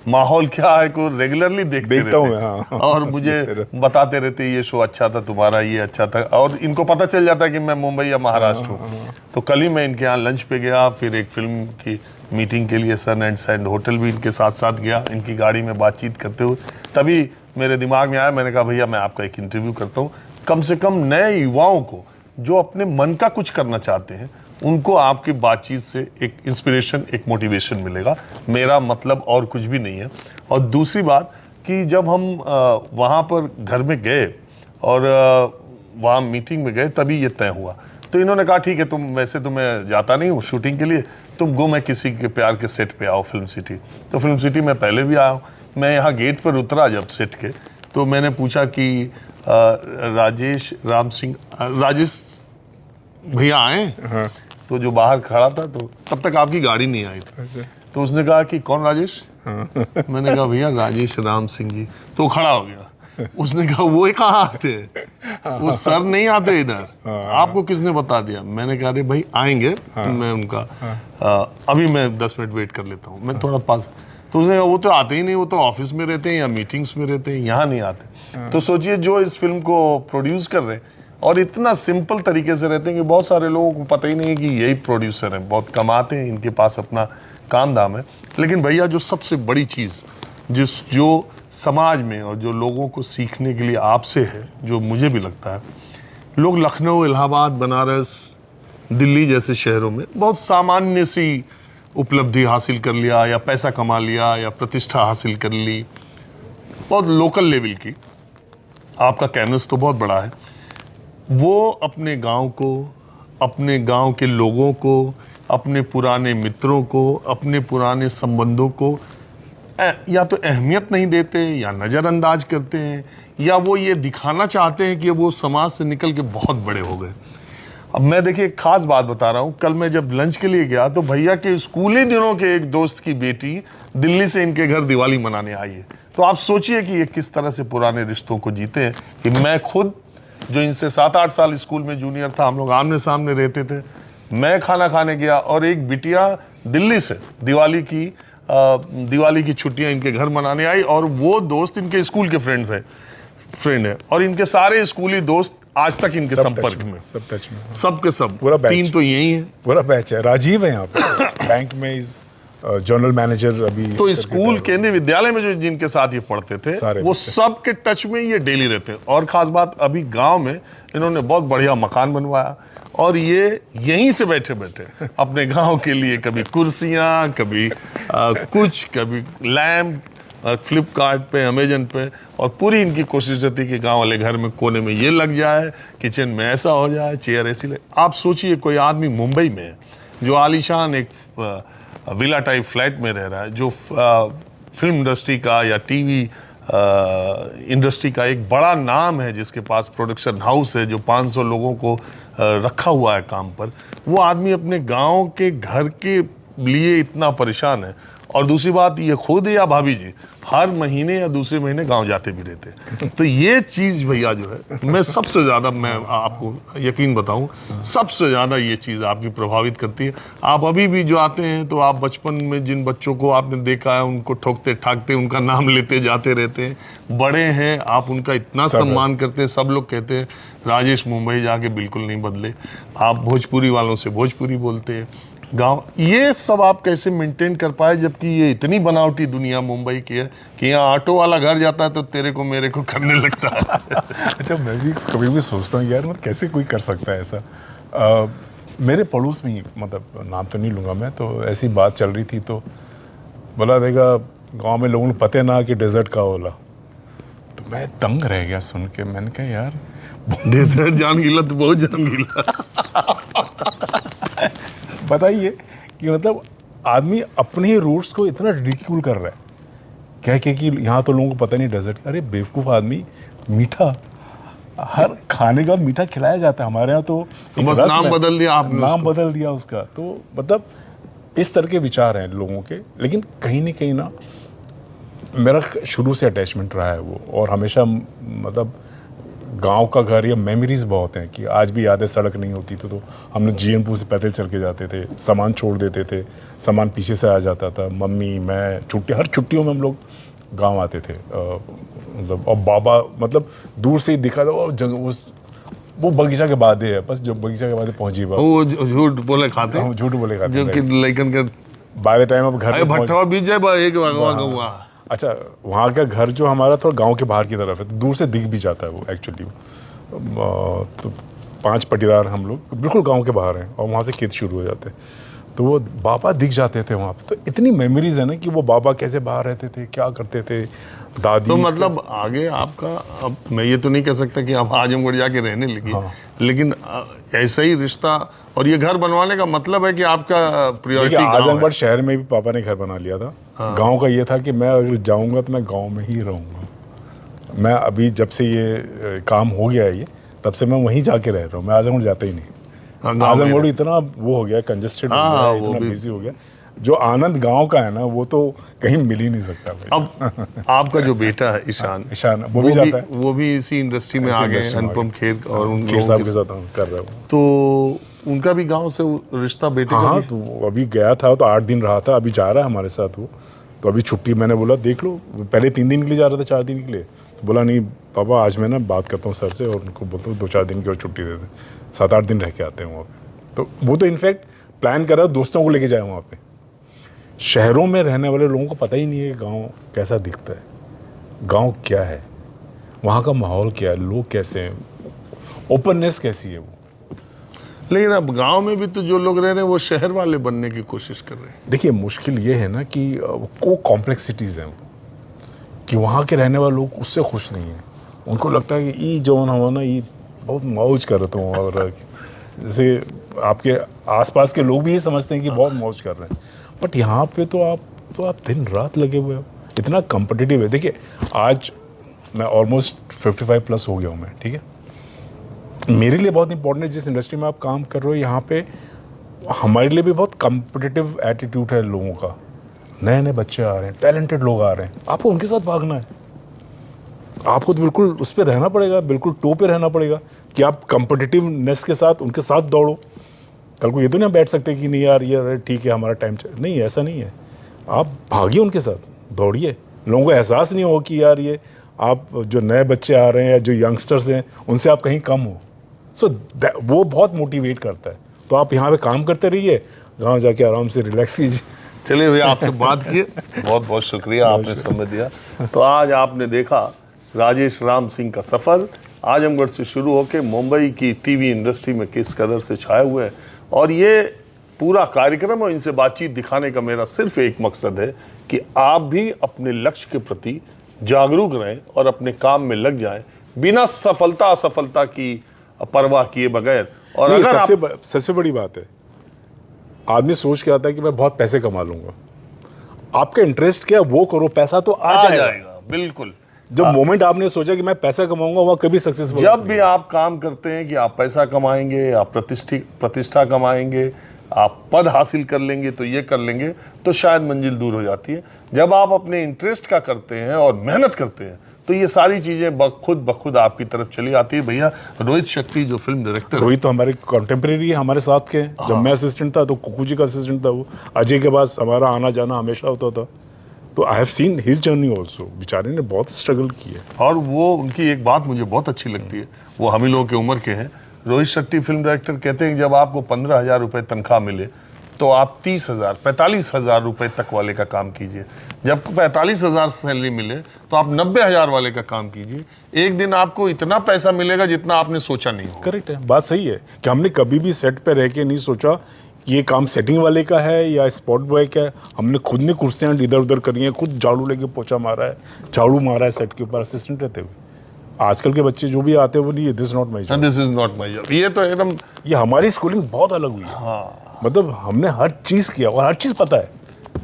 माहौल क्या है को रेगुलरली देखता हूँ। हाँ। और मुझे बताते रहते ये शो अच्छा था तुम्हारा, ये अच्छा था, और इनको पता चल जाता है कि मैं मुंबई या महाराष्ट्र हूँ। तो कल ही मैं इनके यहाँ लंच पे गया, फिर एक फिल्म की मीटिंग के लिए सन एंड सैंड होटल भी इनके साथ साथ गया, इनकी गाड़ी में बातचीत करते हुए। तभी मेरे दिमाग में आया, मैंने कहा भैया मैं आपका एक इंटरव्यू करता हूँ। कम से कम नए युवाओं को जो अपने मन का कुछ करना चाहते हैं, उनको आपकी बातचीत से एक इंस्पिरेशन, एक मोटिवेशन मिलेगा। मेरा मतलब और कुछ भी नहीं है। और दूसरी बात कि जब हम वहाँ पर घर में गए और वहाँ मीटिंग में गए, तभी ये तय हुआ। तो इन्होंने कहा ठीक है, तुम वैसे तो मैं जाता नहीं हूँ शूटिंग के लिए, तुम गो मैं किसी के प्यार के सेट पे आओ फिल्म सिटी। तो फिल्म सिटी में पहले भी आया हूँ। मैं यहाँ गेट पर उतरा जब सेट के, तो मैंने पूछा कि राजेश भैया आए? हाँ। तो जो बाहर खड़ा था, तो तब तक आपकी गाड़ी नहीं आई थी। तो उसने कहा कि कौन राजेश? हाँ। मैंने कहा भैया राजेश राम सिंह जी। तो खड़ा हो गया। उसने कहा वो कहाँ आते हैं, वो सर नहीं आते इधर, आपको किसने बता दिया? मैंने कहा अरे भाई आएंगे, मैं उनका अभी मैं 10 मिनट वेट कर लेता हूँ, मैं थोड़ा पास। तो उसने कहा वो तो आते ही नहीं, वो तो ऑफिस में रहते हैं या मीटिंग्स में रहते हैं, यहाँ नहीं आते। तो सोचिए जो इस फिल्म को प्रोड्यूस कर रहे हैं और इतना सिंपल तरीके से रहते हैं कि बहुत सारे लोगों को पता ही नहीं है कि यही प्रोड्यूसर हैं, बहुत कमाते हैं, इनके पास अपना काम दाम है। लेकिन भैया जो सबसे बड़ी चीज़ जो समाज में और जो लोगों को सीखने के लिए आपसे है, जो मुझे भी लगता है, लोग लखनऊ, इलाहाबाद, बनारस, दिल्ली जैसे शहरों में बहुत सामान्य सी उपलब्धि हासिल कर लिया, या पैसा कमा लिया, या प्रतिष्ठा हासिल कर ली, बहुत लोकल लेवल की। आपका कैनवस तो बहुत बड़ा है। वो अपने गांव को, अपने गांव के लोगों को, अपने पुराने मित्रों को, अपने पुराने संबंधों को या तो अहमियत नहीं देते, या नज़रअंदाज करते हैं, या वो ये दिखाना चाहते हैं कि वो समाज से निकल के बहुत बड़े हो गए। अब मैं देखिए एक खास बात बता रहा हूँ, कल मैं जब लंच के लिए गया तो भैया के स्कूली दिनों के एक दोस्त की बेटी दिल्ली से इनके घर दिवाली मनाने आई है। तो आप सोचिए कि ये किस तरह से पुराने रिश्तों को जीते हैं। कि मैं खुद जो इनसे 7-8 साल स्कूल में जूनियर था, हम लोग आमने सामने रहते थे। मैं खाना खाने गया और एक बिटिया दिल्ली से दिवाली की छुट्टियां इनके घर मनाने आई, और वो दोस्त इनके स्कूल के फ्रेंड है, और इनके सारे स्कूली दोस्त आज तक इनके संपर्क में, सब टच में, सब के सब। पूरा बैच। 3 तो यही है, पूरा बैच है। राजीव है यहाँ पे बैंक में, इस जनरल मैनेजर अभी। तो स्कूल केंद्रीय विद्यालय में जो जिनके साथ ये पढ़ते थे वो सब के टच में ये डेली रहते हैं। और खास बात, अभी गांव में इन्होंने बहुत बढ़िया मकान बनवाया, और ये यहीं से बैठे बैठे अपने गांव के लिए कभी कुर्सियां, कभी कभी लैम्प, फ्लिपकार्ट पे, अमेजन पे, और पूरी इनकी कोशिश रहती है कि गांव वाले घर में कोने में ये लग जाए, किचन में ऐसा हो जाए, चेयर ऐसी लगे। आप सोचिए कोई आदमी मुंबई में जो आलीशान एक विला टाइप फ्लैट में रह रहा है, जो फिल्म इंडस्ट्री का या टीवी इंडस्ट्री का एक बड़ा नाम है, जिसके पास प्रोडक्शन हाउस है, जो 500 लोगों को रखा हुआ है काम पर, वो आदमी अपने गांव के घर के लिए इतना परेशान है। और दूसरी बात, ये खुद या भाभी जी हर महीने या दूसरे महीने गांव जाते भी रहते हैं। तो ये चीज़ भैया जो है, मैं सबसे ज़्यादा, मैं आपको यकीन बताऊं, सबसे ज़्यादा ये चीज़ आपकी प्रभावित करती है। आप अभी भी जो आते हैं तो आप बचपन में जिन बच्चों को आपने देखा है, उनको ठोकते ठाकते उनका नाम लेते जाते रहते हैं। बड़े हैं, आप उनका इतना सम्मान करते हैं। सब लोग कहते हैं राजेश मुंबई जाके बिल्कुल नहीं बदले, आप भोजपुरी वालों से भोजपुरी बोलते हैं। गांव, ये सब आप कैसे मेंटेन कर पाए, जबकि ये इतनी बनावटी दुनिया मुंबई की है कि यहाँ ऑटो वाला घर जाता है तो तेरे को मेरे को करने लगता है। अच्छा, मैं भी कभी भी सोचता हूँ यार, मतलब कैसे कोई कर सकता है ऐसा। मेरे पड़ोस में ही, मतलब नाम तो नहीं लूँगा मैं, तो ऐसी बात चल रही थी, तो बोला देगा गांव में लोगों को पता ना कि डेजर्ट का होला। तो मैं तंग रह गया सुन के। मैंने कहा यार, डेजर्ट जान गिला तो बहुत जान गिला। बताइए कि मतलब आदमी अपने ही रूट्स को इतना रिडिक्यूल कर रहा है, कह के कि यहाँ तो लोगों को पता नहीं डेजर्ट। अरे बेवकूफ़ आदमी, मीठा हर खाने के बाद मीठा खिलाया जाता है। हमारे यहाँ तो बस नाम बदल दिया आपने, नाम बदल दिया उसका। तो मतलब इस तरह के विचार हैं लोगों के। लेकिन कहीं ना कहीं ना मेरा शुरू से अटैचमेंट रहा है वो, और हमेशा मतलब गांव का घर, या मेमोरीज बहुत हैं कि आज भी याद है। सड़क नहीं होती तो हम लोग जीएमपुर से पैदल चल के जाते थे, सामान छोड़ देते थे, सामान पीछे से आ जाता था। मम्मी, मैं, हर छुट्टियों में हम लोग गांव आते थे। मतलब और बाबा, मतलब दूर से ही दिखा था वो बगीचा के बाद है, बस जो बगीचा के बाद पहुंची बात, वो झूठ बोले खाते, हम झूठ बोले खाते, जो कि लेकिन कर बाय द टाइम अब घर भट्टा बीच जाए एक हुआ। अच्छा, वहाँ का घर जो हमारा थोड़ा गांव के बाहर की तरफ है, तो दूर से दिख भी जाता है वो एक्चुअली। तो 5 पटीदार हम लोग बिल्कुल गांव के बाहर हैं, और वहाँ से खेत शुरू हो जाते हैं। तो वो बाबा दिख जाते थे वहाँ पे। तो इतनी मेमोरीज है ना कि वो बाबा कैसे बाहर रहते थे, क्या करते थे, दादी। तो मतलब आगे आपका, अब मैं ये तो नहीं कह सकता कि आप आजमगढ़ जाके रहने लगी, हाँ। लेकिन ऐसा ही रिश्ता, और ये घर बनवाने का मतलब है कि आपका प्रायोरिटी आजमगढ़ शहर में भी पापा ने घर बना लिया था। हाँ। गाँव का ये था कि मैं अगर जाऊँगा तो मैं गाँव में ही रहूँगा। मैं अभी जब से ये काम हो गया है, ये तब से मैं वहीं जाके रह रहा हूँ, मैं आजमगढ़ जाता ही नहीं। आजमगढ़ इतना वो हो गया, कंजेस्टेड हो गया, इतना बिजी हो गया। जो आनंद गांव का है ना, वो तो कहीं मिल ही नहीं सकता भाई। अब आपका जो बेटा है ईशान, वो भी जाता है, वो भी इसी इंडस्ट्री में आ गए, अनुपम खेर और उन खेर साहब के साथ कर रहा हूँ। तो उनका भी गांव से रिश्ता बेटे का? हाँ, तो अभी गया था तो 8 दिन रहा था, अभी जा रहा है हमारे साथ वो। तो अभी छुट्टी, मैंने बोला देख लो, पहले 3 दिन के लिए जा रहा था, 4 दिन के लिए। तो बोला नहीं पापा, आज मैं ना बात करता हूँ सर से, और उनको बोलता हूँ 2-4 दिन की और छुट्टी दे दें, 7-8 दिन रह के आते हैं वहाँ पे। तो वो तो इनफैक्ट प्लान कर रहा है दोस्तों को लेके जाए वहाँ पे। शहरों में रहने वाले लोगों को पता ही नहीं है कि गाँव कैसा दिखता है, गाँव क्या है, वहाँ का माहौल क्या है, लोग कैसे हैं, ओपननेस कैसी है वो। लेकिन अब गांव में भी तो जो लोग रह रहे हैं वो शहर वाले बनने की कोशिश कर रहे हैं। देखिए, मुश्किल ये है ना कि वो कॉम्प्लेक्सिटीज़ हैं कि वहाँ के रहने वाले लोग उससे खुश नहीं हैं। उनको लगता है कि ये जो ना ये बहुत मौज कर रहे थे, और जैसे आपके आसपास के लोग भी ये समझते हैं कि बहुत मौज कर रहे हैं। बट यहाँ पे तो आप दिन रात लगे हुए हो, इतना कॉम्पिटिटिव है। देखिए, आज मैं ऑलमोस्ट 55+ हो गया हूँ मैं, ठीक है। मेरे लिए बहुत इंपॉर्टेंट है जिस इंडस्ट्री में आप काम कर रहे हो, यहाँ पे हमारे लिए भी बहुत कॉम्पिटिटिव एटीट्यूड है लोगों का। नए नए बच्चे आ रहे हैं, टैलेंटेड लोग आ रहे हैं, आपको उनके साथ भागना है। आपको तो बिल्कुल उस पर रहना पड़ेगा, बिल्कुल टो पे रहना पड़ेगा कि आप कंपिटिटिवनेस के साथ उनके साथ दौड़ो। कल को ये तो नहीं बैठ सकते कि नहीं यार ये ठीक है हमारा टाइम नहीं, ऐसा नहीं है। आप भागिए उनके साथ, दौड़िए। लोगों को एहसास नहीं हो कि यार ये आप जो नए बच्चे आ रहे हैं या जो यंगस्टर्स हैं उनसे आप कहीं कम हो। सो वो बहुत मोटिवेट करता है। तो आप यहाँ पे काम करते रहिए, गाँव जाके आराम से रिलैक्स कीजिए। चलिए भैया, आपसे बात किए बहुत बहुत शुक्रिया, आपने समय दिया। तो आज आपने देखा राजेश राम सिंह का सफ़र आजमगढ़ से शुरू होकर मुंबई की टीवी इंडस्ट्री में किस कदर से छाए हुए हैं। और ये पूरा कार्यक्रम और इनसे बातचीत दिखाने का मेरा सिर्फ एक मकसद है कि आप भी अपने लक्ष्य के प्रति जागरूक रहें और अपने काम में लग जाएं बिना सफलता असफलता की परवाह किए बगैर। और नहीं, अगर सबसे बड़ी बात है, आदमी सोच के आता है कि मैं बहुत पैसे कमा लूंगा। आपका इंटरेस्ट क्या वो करो, पैसा तो आ जाएगा। बिल्कुल। जब मोमेंट आपने सोचा कि मैं पैसा कमाऊंगा, वह कभी सक्सेसफुल। जब भी आप काम करते हैं कि आप पैसा कमाएंगे, आप प्रतिष्ठा कमाएंगे, आप पद हासिल कर लेंगे, तो ये कर लेंगे तो शायद मंजिल दूर हो जाती है। जब आप अपने इंटरेस्ट का करते हैं और मेहनत करते हैं तो ये सारी चीजें खुद ब खुद आपकी तरफ चली आती है। भैया रोहित शेट्टी जो फिल्म डायरेक्टर, रोहित तो हमारे कंटेम्प्रेरी है, हमारे साथ के। जब मैं असिस्टेंट था तो कुकू जी का असिस्टेंट था वो। अजय के पास हमारा आना जाना हमेशा होता था। तो I have seen his journey also. बेचारे ने बहुत स्ट्रगल की है। और वो उनकी एक बात मुझे बहुत अच्छी लगती है, वो हम ही लोगों की उम्र के हैं। रोहित शेट्टी फिल्म डायरेक्टर कहते हैं कि जब आपको 15,000 रुपये तनख्वाह मिले तो आप 30,000 45,000 रुपये तक वाले का काम कीजिए। जब 45,000 सैलरी मिले तो आप 90,000 वाले का काम कीजिए। एक दिन आपको इतना पैसा मिलेगा जितना आपने सोचा नहीं होगा। करेक्ट है, बात सही है कि हमने कभी भी सेट पे रह के नहीं सोचा कि ये काम सेटिंग वाले का है या स्पॉट बॉय का है। हमने खुद ने कुर्सियाँ इधर उधर करी हैं, खुद झाड़ू लेके पोछा मारा है, झाड़ू मारा है सेट के ऊपर असिस्टेंट रहते हुए। आजकल के बच्चे जो भी आते हैं वो नहीं, this not my job, this is not my job. ये तो एकदम, ये हमारी स्कूलिंग बहुत अलग हुई है। हाँ, मतलब हमने हर चीज़ किया और हर चीज़ पता है,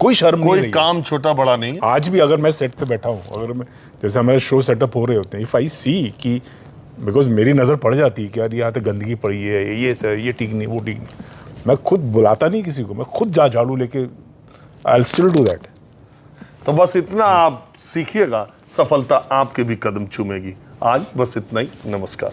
कोई शर्म नहीं कोई लगी। काम छोटा बड़ा नहीं। आज भी अगर मैं सेट पे बैठा हूँ, अगर मैं जैसे हमारे शो सेटअप हो रहे होते हैं, इफ़ आई सी कि बिकॉज मेरी नज़र पड़ जाती है कि यार यहाँ पे गंदगी पड़ी है, ये सर ये ठीक नहीं, वो ठीक नहीं, मैं खुद बुलाता नहीं किसी को, मैं खुद झाड़ू लेके I will still do that. तो बस इतना आप सीखिएगा, सफलता आपके भी कदम चूमेगी। आज बस इतना ही, नमस्कार।